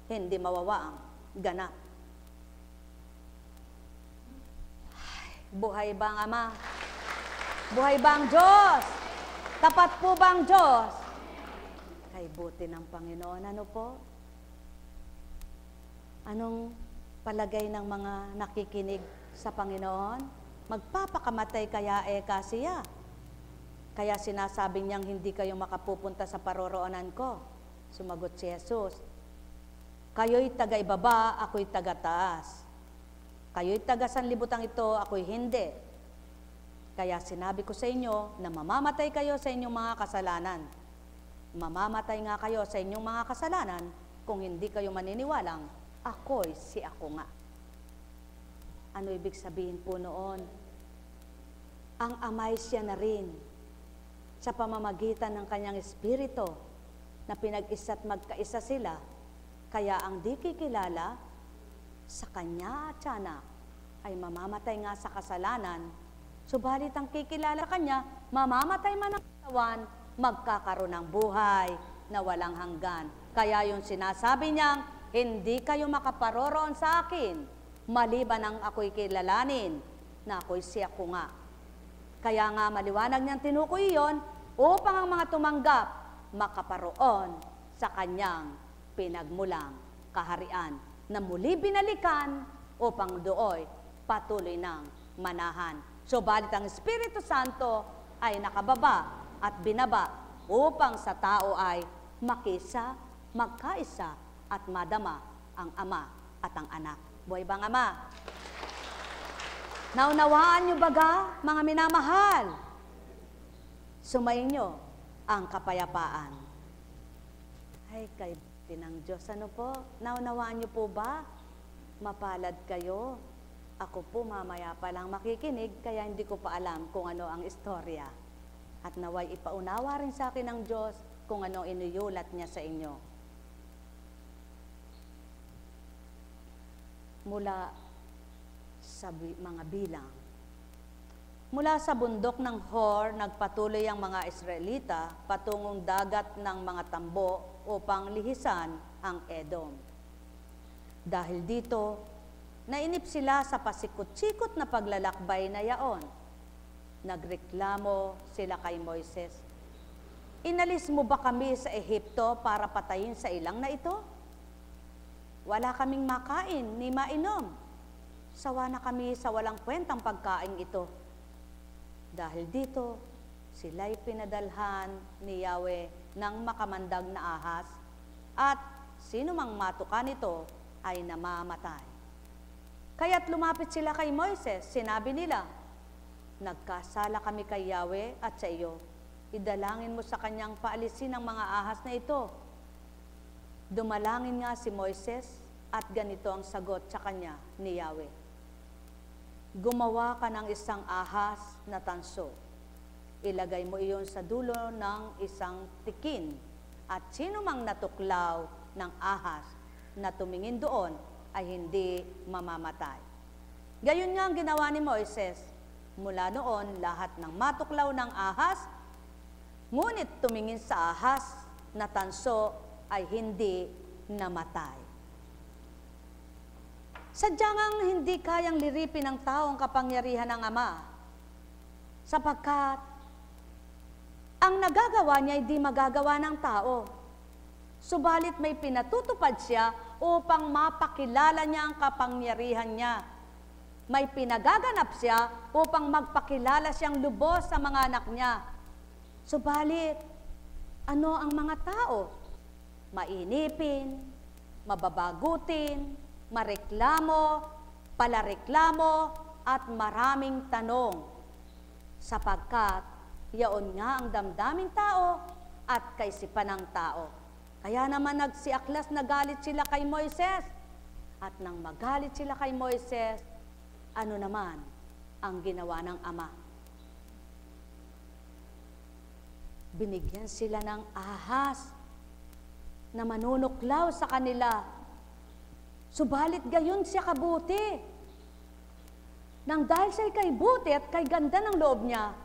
hindi mawawaang ganap. Buhay ba ang Ama? Buhay ba ang Diyos? Tapat po ba ang Diyos? Kay buti ng Panginoon, ano po? Anong palagay ng mga nakikinig sa Panginoon? Magpapakamatay kaya eka siya. Kaya sinasabi niyang hindi kayo makapupunta sa paroroonan ko. Sumagot si Jesus, kayo'y taga-ibaba, ako'y taga-taas. Kayo'y taga-sanlibutan ito, ako'y hindi. Kaya sinabi ko sa inyo na mamamatay kayo sa inyong mga kasalanan. Mamamatay nga kayo sa inyong mga kasalanan kung hindi kayo maniniwalang ako'y si ako nga. Ano ibig sabihin po noon? Ang Ama'y siya na rin sa pamamagitan ng kanyang Espiritu na pinag-isa't magkaisa sila. Kaya ang di kikilala sa kanya at tiyanak ay mamamatay nga sa kasalanan. Subalit ang kikilala kanya, mamamatay man ang katawan, magkakaroon ng buhay na walang hanggan. Kaya yung sinasabi niyang, hindi kayo makaparoroon sa akin, maliban ang ako'y kilalanin, na ako'y siya ko nga. Kaya nga maliwanag niyang tinukoy iyon, upang ang mga tumanggap, makaparoon sa kanyang pinagmulang kaharian, na muli binalikan, upang dooy patuloy ng manahan. Subalit ang Espiritu Santo ay nakababa at binaba upang sa tao ay makisa, magkaisa at madama ang Ama at ang Anak. Buhay bang Ama? Naunawaan niyo baga, mga minamahal? Sumayin niyo ang kapayapaan. Ay, kay ng Diyos, ano po? Naunawaan niyo po ba? Mapalad kayo. Ako po mamaya pa lang makikinig, kaya hindi ko pa alam kung ano ang istorya. At naway ipaunawa rin sa akin ng Diyos kung ano inuyulat niya sa inyo. Mula sa mga bilang. Mula sa bundok ng Hor, nagpatuloy ang mga Israelita patungong dagat ng mga tambo upang lihisan ang Edom. Dahil dito, nainip sila sa pasikot-sikot na paglalakbay na yaon. Nagreklamo sila kay Moises, inalis mo ba kami sa Ehipto para patayin sa ilang na ito? Wala kaming makain ni mainom. Sawa na kami sa walang kwentang pagkain ito. Dahil dito, sila'y pinadalhan ni Yahweh ng makamandag na ahas, at sino mang matuka nito ay namamatay. Kaya't lumapit sila kay Moises, sinabi nila, nagkasala kami kay Yahweh at sa iyo. Idalangin mo sa kanyang paalisin ang mga ahas na ito. Dumalangin nga si Moises at ganito ang sagot sa kanya ni Yahweh. Gumawa ka ng isang ahas na tanso. Ilagay mo iyon sa dulo ng isang tikin at sino mang natuklaw ng ahas na tumingin doon ay hindi mamamatay. Gayon nga ang ginawa ni Moises. Mula noon, lahat ng matuklaw ng ahas, ngunit tumingin sa ahas na tanso ay hindi namatay. Sadyang hindi kayang liripin ng tao ang kapangyarihan ng Ama, sapagkat ang nagagawa niya ay di magagawa ng tao. Subalit may pinatutupad siya upang mapakilala niya ang kapangyarihan niya. May pinagaganap siya upang magpakilala siyang lubos sa mga anak niya. Subalit, ano ang mga tao? Mainipin, mababagutin, mareklamo, palareklamo, at maraming tanong. Sapagkat, yaon nga ang damdaming tao at kaisipan ng tao. Kaya naman nagsiaklas na galit sila kay Moises. At nang magalit sila kay Moises, ano naman ang ginawa ng Ama? Binigyan sila ng ahas na manunuklaw sa kanila. Subalit gayon siya kabuti. Nang dahil siya kay buti at kay ganda ng loob niya,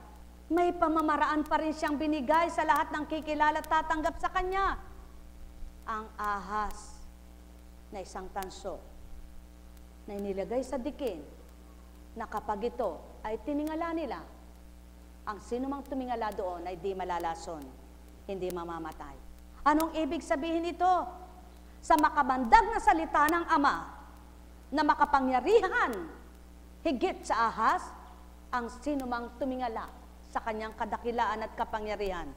may pamamaraan pa rin siyang binigay sa lahat ng kikilala at tatanggap sa kanya. Ang ahas na isang tanso na inilagay sa dikin, na kapag ito ay tiningala nila, ang sinumang tumingala doon ay di malalason, hindi mamamatay. Anong ibig sabihin ito? Sa makabandag na salita ng Ama, na makapangyarihan, higit sa ahas, ang sinumang tumingala sa kanyang kadakilaan at kapangyarihan,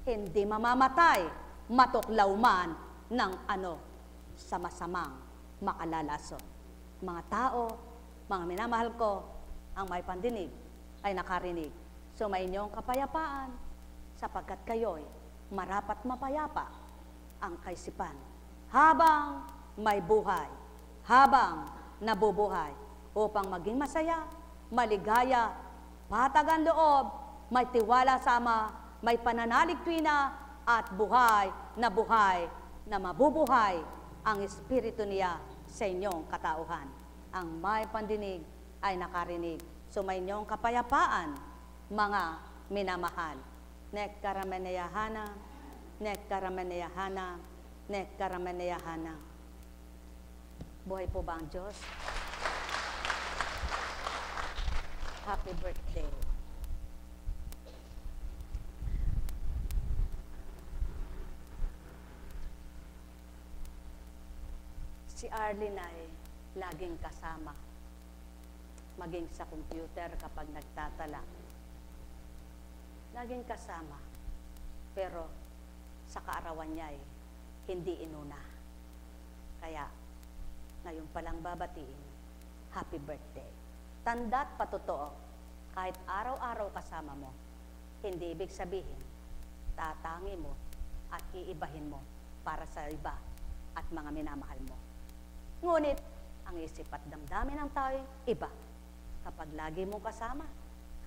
hindi mamamatay, matuklaw man ng sa masamang makalalason. Mga tao, mga minamahal ko, ang may pandinig ay nakarinig. Sumayinyong kapayapaan, sapagkat kayo'y marapat mapayapa ang kaisipan. Habang may buhay, habang nabubuhay, upang maging masaya, maligaya, patag ang loob, may tiwala sa Ama, may pananalig tuwina, at buhay na mabubuhay ang Espiritu niya sa inyong katauhan. Ang may pandinig ay nakarinig. Sumayinyong kapayapaan, mga minamahal. Nekkarameneyahana, nekkarameneyahana, nekkarameneyahana. Buhay po ba ang Diyos? Happy birthday. Si Arlene ay laging kasama, maging sa computer kapag nagtatala. Laging kasama, pero sa kaarawan niya ay hindi inuna. Kaya, ngayon palang babatiin, happy birthday. Tanda't patotoo, kahit araw-araw kasama mo, hindi ibig sabihin, tatangi mo at iibahin mo para sa iba at mga minamahal mo. Ngunit, ang isip at damdamin ng tao iba. Kapag lagi mong kasama,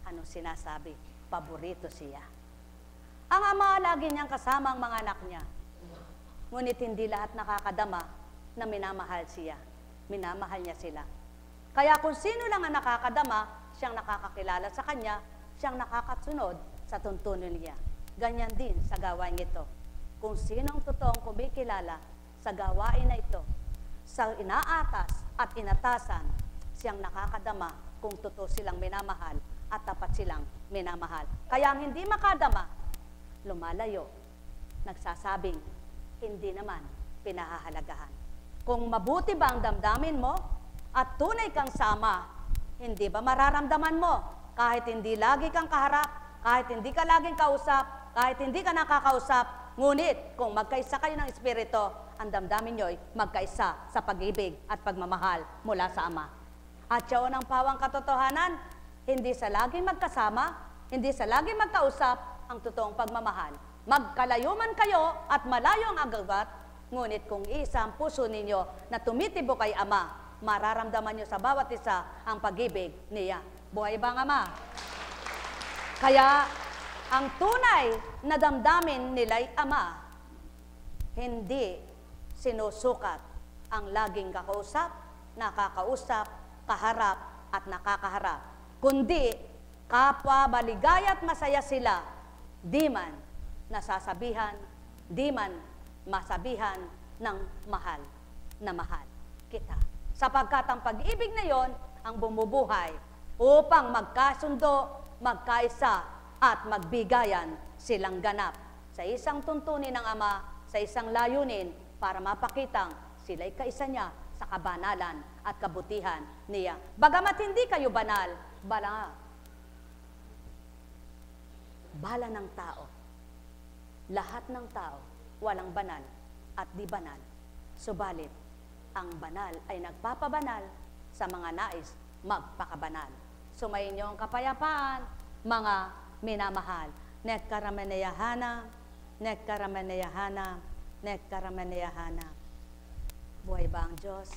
anong sinasabi? Paborito siya. Ang Ama, lagi niyang kasama ang mga anak niya. Ngunit hindi lahat nakakadama na minamahal siya. Minamahal niya sila. Kaya kung sino lang ang nakakadama, siyang nakakakilala sa kanya, siyang nakakasunod sa tuntunin niya. Ganyan din sa gawain ito. Kung sinong totoong kumikilala sa gawain na ito, sa inaatas at inatasan, siyang nakakadama kung totoo silang minamahal at tapat silang minamahal. Kaya ang hindi makadama, lumalayo, nagsasabing, hindi naman pinahahalagahan. Kung mabuti ba ang damdamin mo at tunay kang sama, hindi ba mararamdaman mo kahit hindi lagi kang kaharap, kahit hindi ka laging kausap, kahit hindi ka nakakausap, ngunit kung magkaisa kayo ng Espiritu, ang damdamin nyo'y magkaisa sa pag-ibig at pagmamahal mula sa Ama. At siya ang pawang katotohanan, hindi sa laging magkasama, hindi sa laging magkausap ang totoong pagmamahal. Magkalayo man kayo at malayo ang agawat, ngunit kung isa ang puso ninyo na tumitibo kay Ama, mararamdaman nyo sa bawat isa ang pag-ibig niya. Buhay ba ang Ama? Kaya, ang tunay na damdamin nila'y Ama, hindi sinusukat ang laging kakausap, nakakausap, kaharap at nakakaharap, kundi kapwa maligaya at masaya sila, di man nasasabihan, di man masabihan ng mahal na mahal kita. Sapagkat ang pag-ibig na yon ang bumubuhay upang magkasundo, magkaisa at magbigayan silang ganap sa isang tuntunin ng Ama, sa isang layunin para mapakitang sila'y kaisa niya sa kabanalan at kabutihan niya. Bagamat hindi kayo banal, bala ng tao. Lahat ng tao, walang banal at di banal. Subalit, ang banal ay nagpapabanal sa mga nais magpakabanal. Sumayin niyo ang kapayapaan, mga minamahal. Nekkarameneyahana, nekkarameneyahana, nekkarameneyahana. Buhay ba ang Diyos?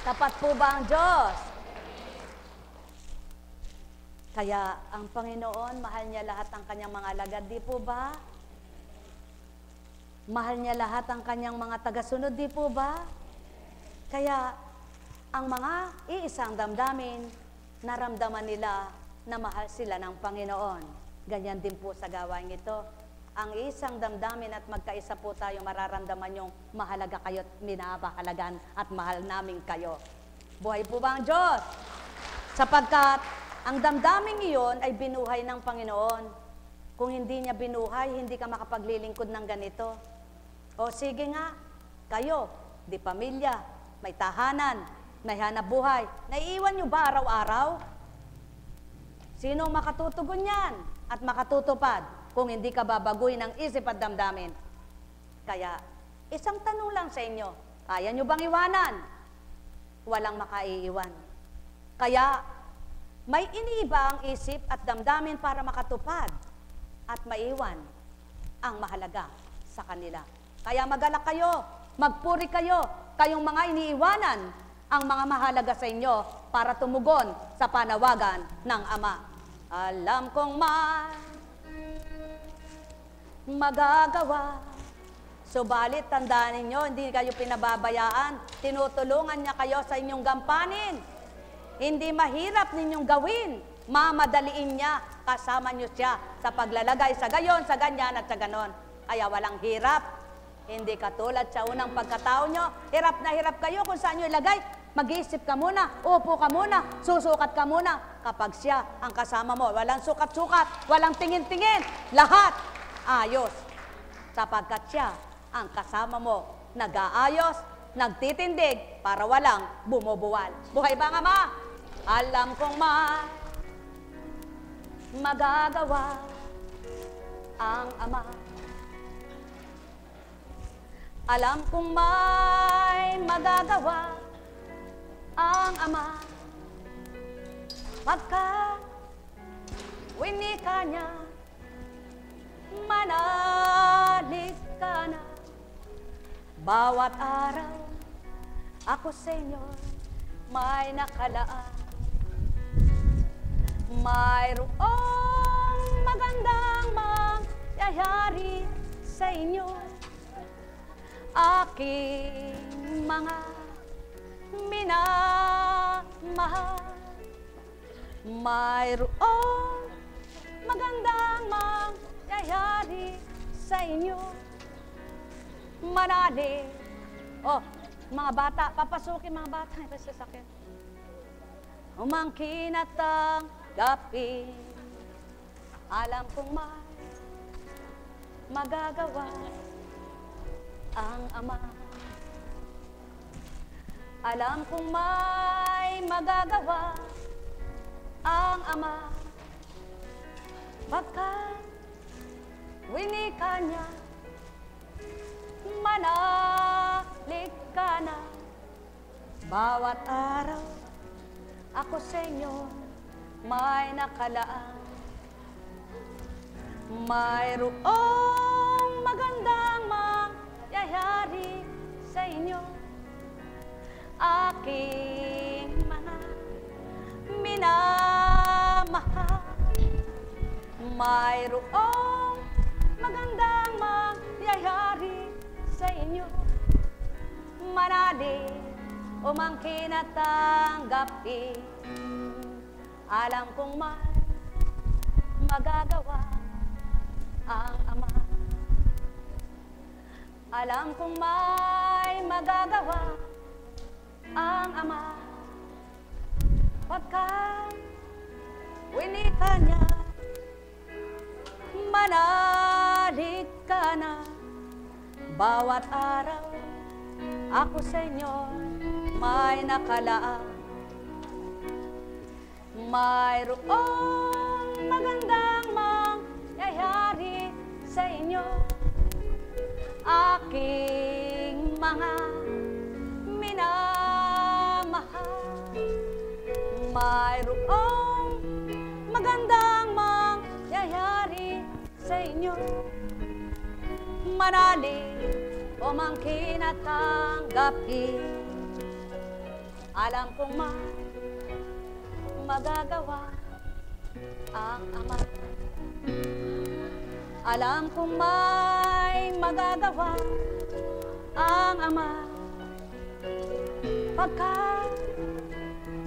Tapat po ba ang Diyos? Kaya ang Panginoon, mahal niya lahat ang kanyang mga alagad, di po ba? Mahal niya lahat ang kanyang mga tagasunod, di po ba? Kaya ang mga iisang damdamin, naramdaman nila na mahal sila ng Panginoon. Ganyan din po sa gawain ito. Ang isang damdamin at magkaisa po tayo, mararamdaman yung mahalaga kayo at minapahalagan at mahal namin kayo. Buhay po ba ang Diyos? Sapagkat ang damdaming iyon ay binuhay ng Panginoon. Kung hindi niya binuhay, hindi ka makapaglilingkod ng ganito. O sige nga, kayo, di pamilya, may tahanan, Nahanap buhay. Naiiwan nyo ba araw-araw? Sinong makatutugon yan at makatutupad kung hindi ka babaguhin ng isip at damdamin? Kaya, isang tanong lang sa inyo, kaya nyo bang iwanan? Walang makaiiwan. Kaya, may iniiba ang isip at damdamin para makatupad at maiwan ang mahalaga sa kanila. Kaya magalak kayo, magpuri kayo, kayong mga iniiwanan ang mga mahalaga sa inyo para tumugon sa panawagan ng Ama. Alam kong magagawa. Subalit, tandaan ninyo, hindi kayo pinababayaan. Tinutulungan niya kayo sa inyong gampanin. Hindi mahirap ninyong gawin. Mamadaliin niya, kasama niyo siya sa paglalagay sa gayon, sa ganyan at sa ganon. Kaya walang hirap. Hindi katulad sa unang pagkatao nyo. Hirap na hirap kayo kung saan nyo ilagay. Mag-iisip ka muna, upo ka muna, susukat ka muna. Kapag siya ang kasama mo, walang sukat-sukat, walang tingin-tingin. Lahat ayos. Sapagkat siya ang kasama mo, nag-aayos, nagtitindig para walang bumubuwal. Buhay ba nga, Ma? Alam kong magagawa ang Ama. Alam kong may magagawa ang Ama. Pagka winika niya, manalig ka na. Bawat araw, ako sa inyo may nakalaan. Mayroong magandang mangyayari sa inyo. Aking mga minamahal. Mayroong magandang mangyayari sa inyo. Manali. Oh, mga bata, papasukin mga bata. Ito sa sakit. Umangkin at tanggapin. Alam kong magagawa ang Ama. Alam kong may magagawa ang Ama. Pagka winika niya, manalig ka na. Bawat araw, ako sa inyo may nakalaan. Mayroong magandang mangyayari sa inyo. Aking mga minamahal. Mayroong magandang mangyayari sa inyo. Manali, umangkin at tanggapin. Alam kong magagawa ang Ama. Alam kong may magagawa ang Ama. Pagka winika niya, manalig ka na. Bawat araw, ako sa inyo may nakalaan. Mayroong magandang mangyayari sa inyo. Aking mga minamahal. Mayroong magandang mangyayari sa inyo. Manali, umangkin at tanggapin. Alam kong magagawa ang Ama. Alam kong may magagawa ang Ama. Pagka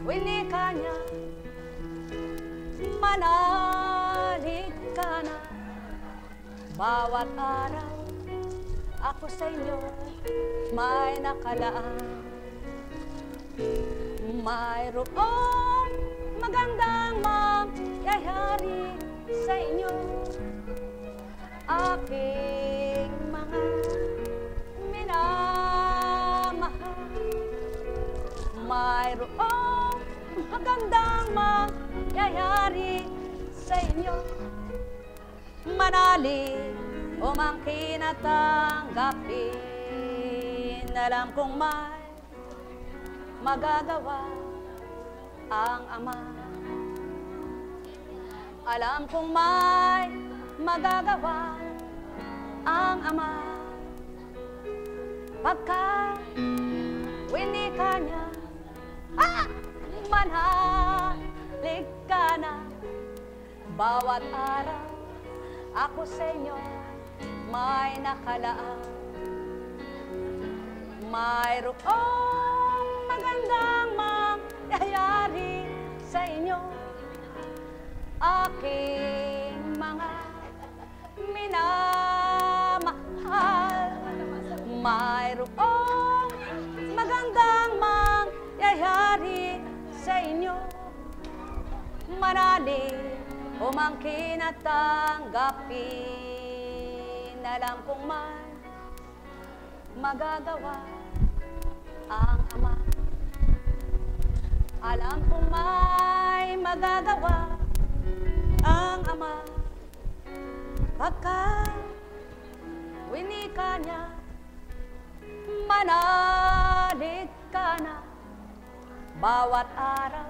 winika niya, manalig ka na. Bawat araw, ako sa inyo may nakalaan. Mayroong magandang mangyayari sa inyo. Aking mga minamahal. Mayroong magandang mangyayari sa inyo. Manalig umangkin at tanggapin. Alam kong may magagawa ang Ama. Alam kong may magagawa ang Ama. Pagka winika niya, manalig ka na. Bawat araw ako sa inyo may nakalaan. Mayroong magandang mangyayari sa inyo, aking mga minamahal. Mayroong magandang mangyayari sa inyo. Manalig umangkin at tanggapin. Alam kong may magagawa ang Ama. Alam kong may magagawa ang Ama. Pagka winika niya, manalig ka na. Bawat araw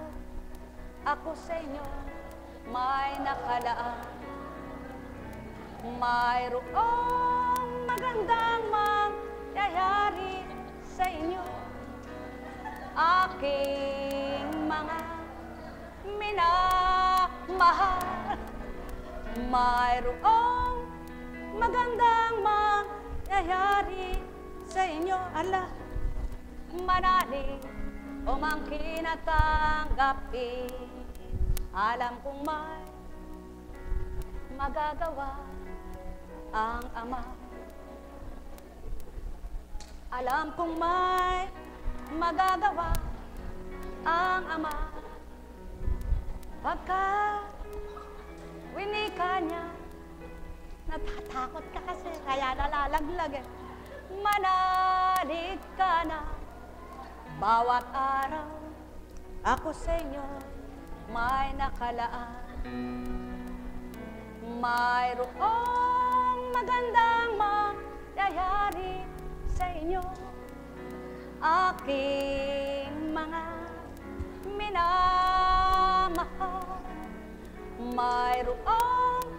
ako sa inyo may nakalaan. Mayroong magandang mangyayari sa inyo, aking mga minamahal. Mayroong magandang mangyayari sa inyo. Ala, manalig umangkin at tanggapin. Alam kong may magagawa ang Ama. Alam kong may magagawa ang Ama. Pagka winika niya, natatakot ka kasi, kaya nalalaglag eh. Manalig ka na. Bawat araw ako sa inyo may nakalaan. Mayroong magandang mangyayari sa inyo, aking mga minamahal. Mayroong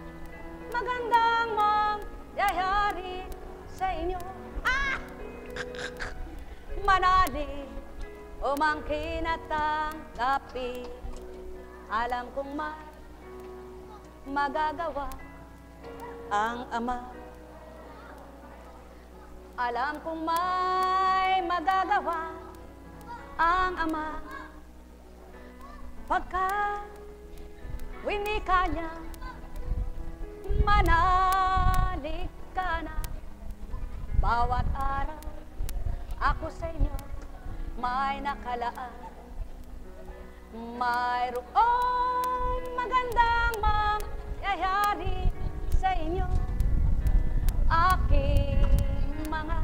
magandang mangyayari sa inyo. Manalig umangkin at tanggapin. Alam kong may magagawa ang Ama. Alam kong may magagawa ang Ama. Pagka winika niya, manalig ka na. Bawat araw ako sa inyo may nakalaan. Mayroong magandang mangyayari sa inyo, aking mga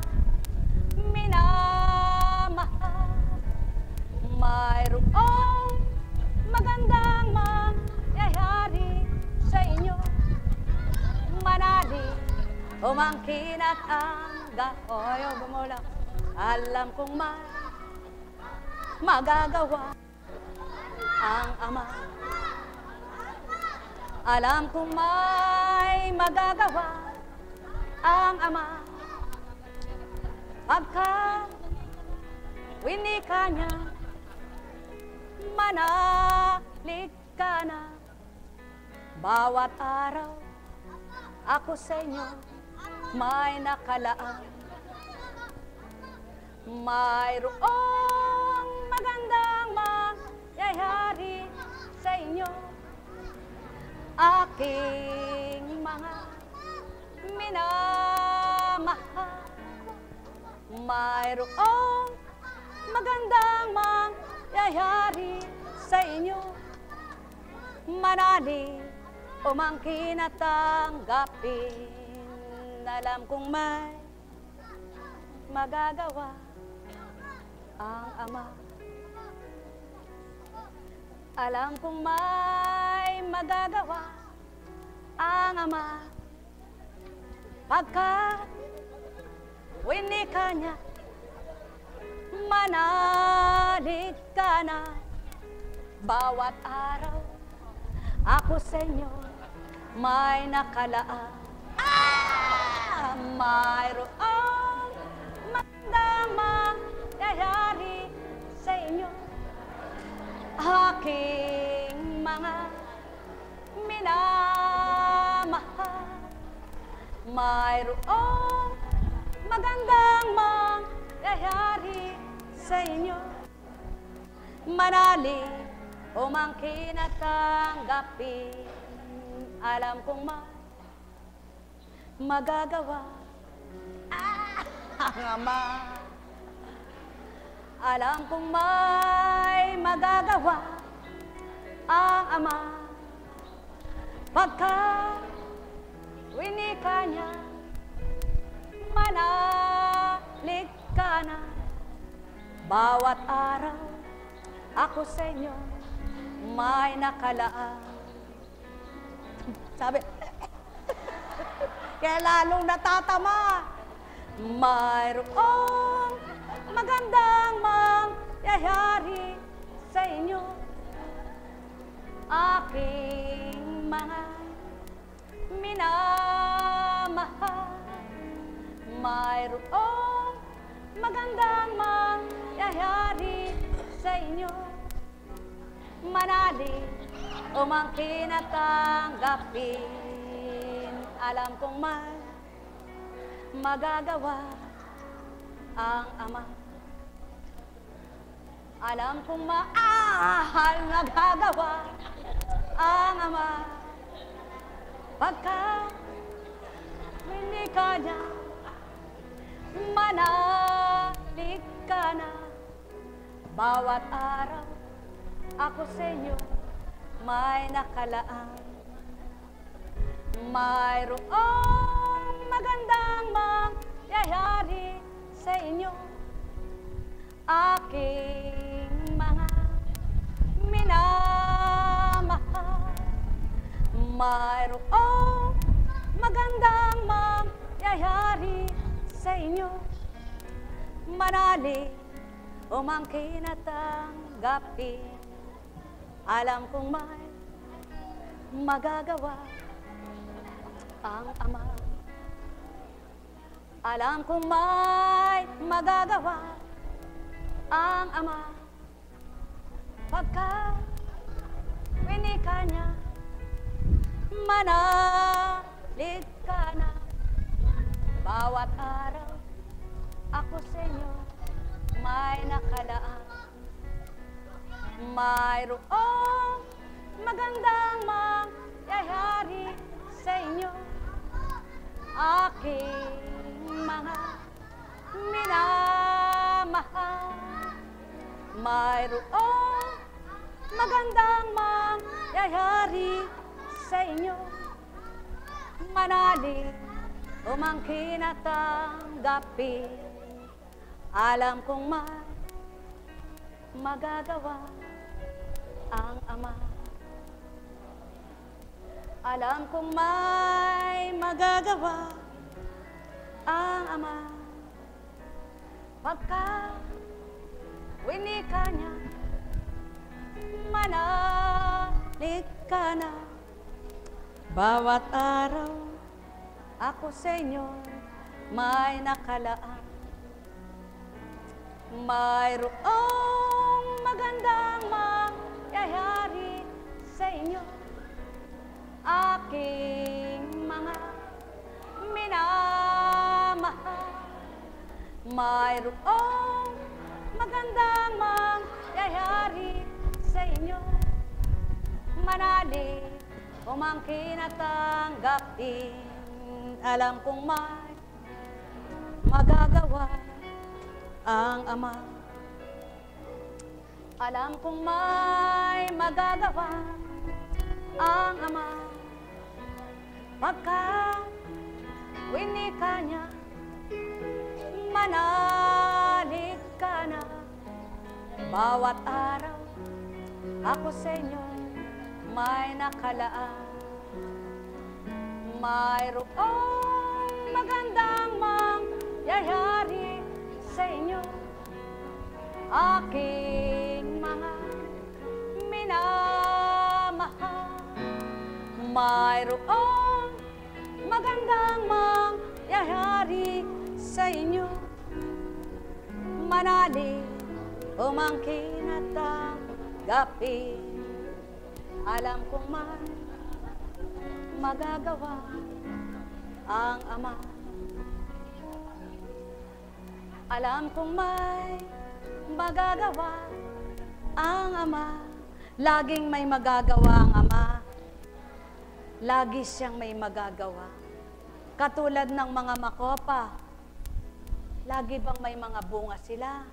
minamahal. Mayroong magandang mangyayari sa inyo. Manalig umangkin at ayaw bumula. Alam kong may magagawa ang Ama. Alam kong may magagawa ang Ama. Pagka winika niya, manalig ka na. Bawat araw ako sa inyo may nakalaan. Mayroong magandang mangyayari sa inyo, aking mga minamahal. Mayroong magandang mangyayari sa inyo, manalig umangkin at tanggapin. Alam kong may magagawa ang Ama. Alam kong may magagawa ang Ama pagkat winika niya, manalig ka na bawat araw. Ako sa inyo may nakalaan. Mayroong magandang mangyayari sa inyo, aking mga minamahal. Mayroong magandang mangyayari sa inyo, manalig umangkin at tanggapin. Alam kong magagawa ang Ama. Alam kong may magagawa ang Ama pagka winika niya, manalig ka na bawat araw. Ako sa inyo may nakalaan. Sabi, kaya lalong natatama. Mayroong magandang mangyayari sa inyo, aking mga minamahal. Mayroong magandang mangyayari sa inyo, manalig umangkin at tanggapin. Alam kong may magagawa ang Ama. Alam kong mahal magagawa ang Ama pagka winika niya, manalig ka na bawat araw. Ako sa inyo may nakalaan. Mayroong magandang mangyayari sa inyo, aking mga minamahal. Mayroong magandang mangyayari sa inyo, manalig umangkin at tanggapin. Alam kong may magagawa ang Ama. Alam kong may magagawa ang Ama pagka winika niya, manalig ka na bawat araw. Ako sa inyo may nakalaan. Mayroong magandang mangyayari sa inyo, aking mga minamahal. Mayroong magandang mangyayari sa inyo, manalig umangkin at tanggapin. Alam kong may magagawa ang Ama. Alam kong may magagawa ang Ama pagka winika niya, manalig ka na bawat araw. Ako sa inyo may nakalaan. Mayroong magandang mangyayari sa inyo, aking mga minamahal. Mayroong magandang mangyayari sa inyo, manalig umangkin at tanggapin. Alam kong may magagawa ang Ama. Alam kong may magagawa ang Ama pagka winika niya, manalig ka na bawat araw. ako sa inyo may nakalaan. Mayroong magandang mangyayari sa inyo, aking mga minamahal. Mayroong magandang mangyayari sa inyo, manalig umangkin at tanggapin. Alam kong man magagawa ang Ama. Alam kong may magagawa ang Ama. Laging may magagawa ang Ama. Lagi siyang may magagawa. Katulad ng mga makopa, lagi bang may mga bunga sila?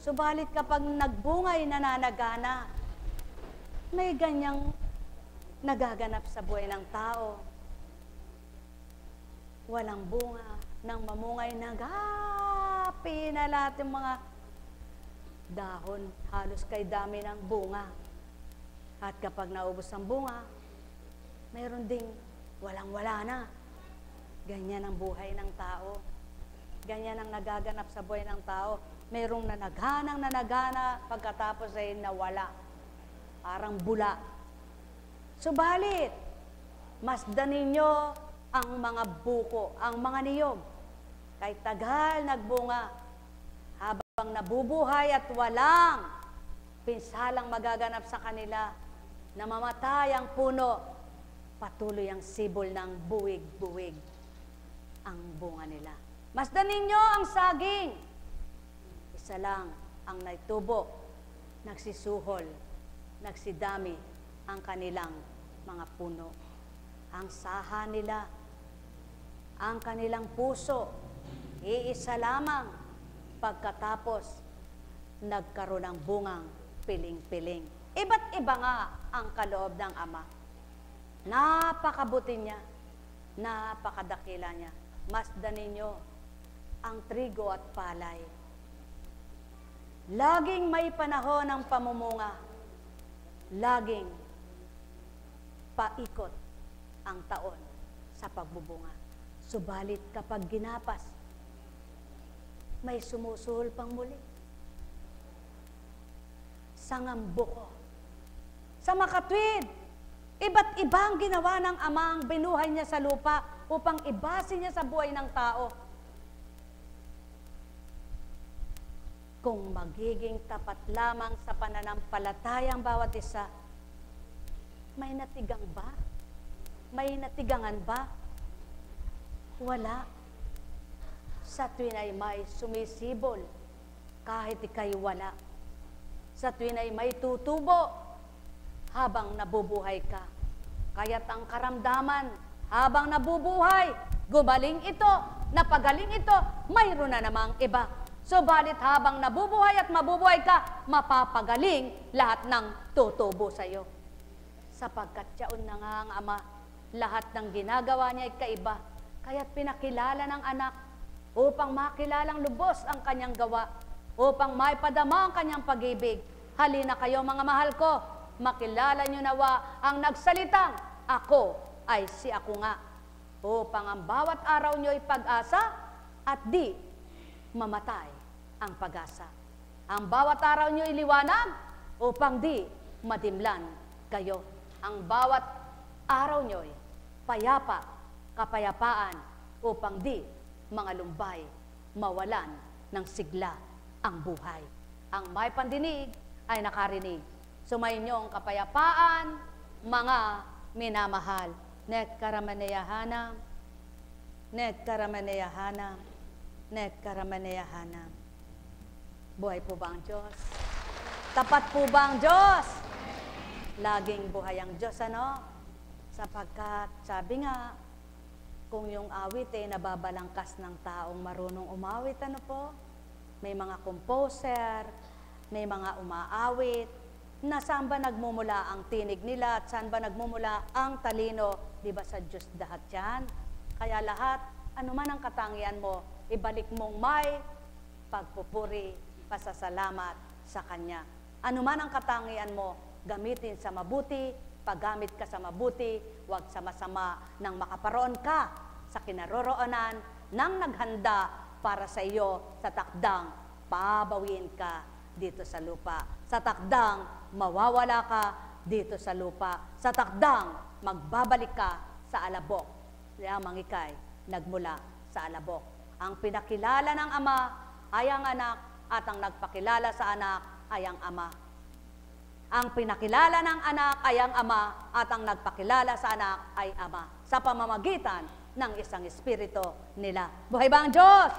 Subalit kapag nagbungay nananagana, may ganyang nagaganap sa buhay ng tao. Walang bunga, nang mamungay, nagapi na lahat yung mga dahon, halos kay dami ng bunga. At kapag naubos ang bunga, mayroon ding walang-wala na. Ganyan ang buhay ng tao. Ganyan ang nagaganap sa buhay ng tao. Mayroong nanagana, pagkatapos ay nawala. Parang bula. Subalit, masdan ninyo ang mga buko, ang mga niyog. Kahit tagal nagbunga, habang nabubuhay at walang pinsalang magaganap sa kanila, namamatay ang puno, patuloy ang sibol ng buwig-buwig ang bunga nila. Masdan ninyo ang saging. Isa lang ang naitubo, nagsisuhol, nagsidami ang kanilang mga puno. Ang saha nila, ang kanilang puso, iisa lamang pagkatapos nagkaroon ng bungang piling-piling. Iba't iba nga ang kaloob ng Ama. Napakabuti niya, napakadakila niya. Masdan ninyo ang trigo at palay. Laging may panahon ng pamumunga. Laging paikot ang taon sa pagbubunga. Subalit kapag ginapas, may sumusuhol pang muli. Sa ngambuko, sa makatwid, iba't ibang ginawa ng Ama ang binuhay niya sa lupa upang ibase niya sa buhay ng tao. Kung magiging tapat lamang sa pananampalatayang bawat isa, may natigang ba? May natigangan ba? Wala. Sa tuwin ay may sumisibol, kahit ika'y wala. Sa tuwin ay may tutubo, habang nabubuhay ka. Kaya't ang karamdaman, habang nabubuhay, gumaling ito, napagaling ito, mayroon na namang iba. Subalit habang nabubuhay at mabubuhay ka, mapapagaling lahat ng tutubo sa iyo. Sapagkat siyaon na nga ang Ama, lahat ng ginagawa niya ay kaiba. Kaya't pinakilala ng anak upang makilalang lubos ang kanyang gawa, upang maipadama ang kanyang pag-ibig. Halina kayo mga mahal ko, makilala niyo nawa ang nagsalitang, ako ay si ako nga, upang ang bawat araw niyo ay pag-asa at di mamatay ang pag-asa. Ang bawat araw niyo ay liwanag upang di madimlan kayo. Ang bawat araw niyo ay payapa, kapayapaan upang di mga lumbay mawalan ng sigla ang buhay. Ang may pandinig ay nakarinig. Sumainyo ang kapayapaan, mga minamahal. Net karamaneyahanam, net karamaneyahanam, net karamaneyahanam. Buhay po ba ang Diyos? Tapat po ba ang Diyos? Laging buhay ang Diyos, ano? Sapagkat, sabi nga, kung yung awit nababalangkas ng taong marunong umawit, ano po? May mga composer, may mga umaawit, na saan ba nagmumula ang tinig nila at saan ba nagmumula ang talino? Di ba sa Diyos lahat yan? Kaya lahat, anuman ang katangian mo, ibalik mong may pagpupuri, pasasalamat sa Kanya. Anuman ang katangian mo, gamitin sa mabuti, paggamit ka sa mabuti, huwag sa masama nang makaparoon ka sa kinaroroonan ng naghanda para sa iyo sa takdang pabawiin ka dito sa lupa. Sa takdang mawawala ka dito sa lupa. Sa takdang magbabalik ka sa alabok. Lamang ikay nagmula sa alabok. Ang pinakilala ng Ama ay ang anak at ang nagpakilala sa anak ay ang Ama. Ang pinakilala ng anak ay ang Ama at ang nagpakilala sa anak ay Ama sa pamamagitan ng isang espiritu nila. Buhay ba ang Diyos?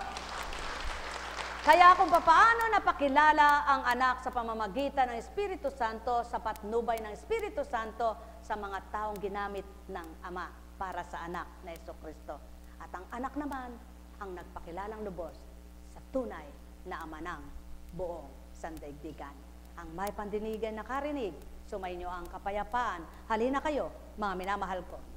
Kaya kung paano napakilala ang anak sa pamamagitan ng Espiritu Santo sa patnubay ng Espiritu Santo sa mga taong ginamit ng Ama para sa anak na Jesucristo. At ang anak naman ang nagpakilalang lubos sa tunay na Ama ng buong sandaigdigan. Ang may pandinigan na karinig, sumainyo ang kapayapaan. Halina kayo, mga minamahal ko.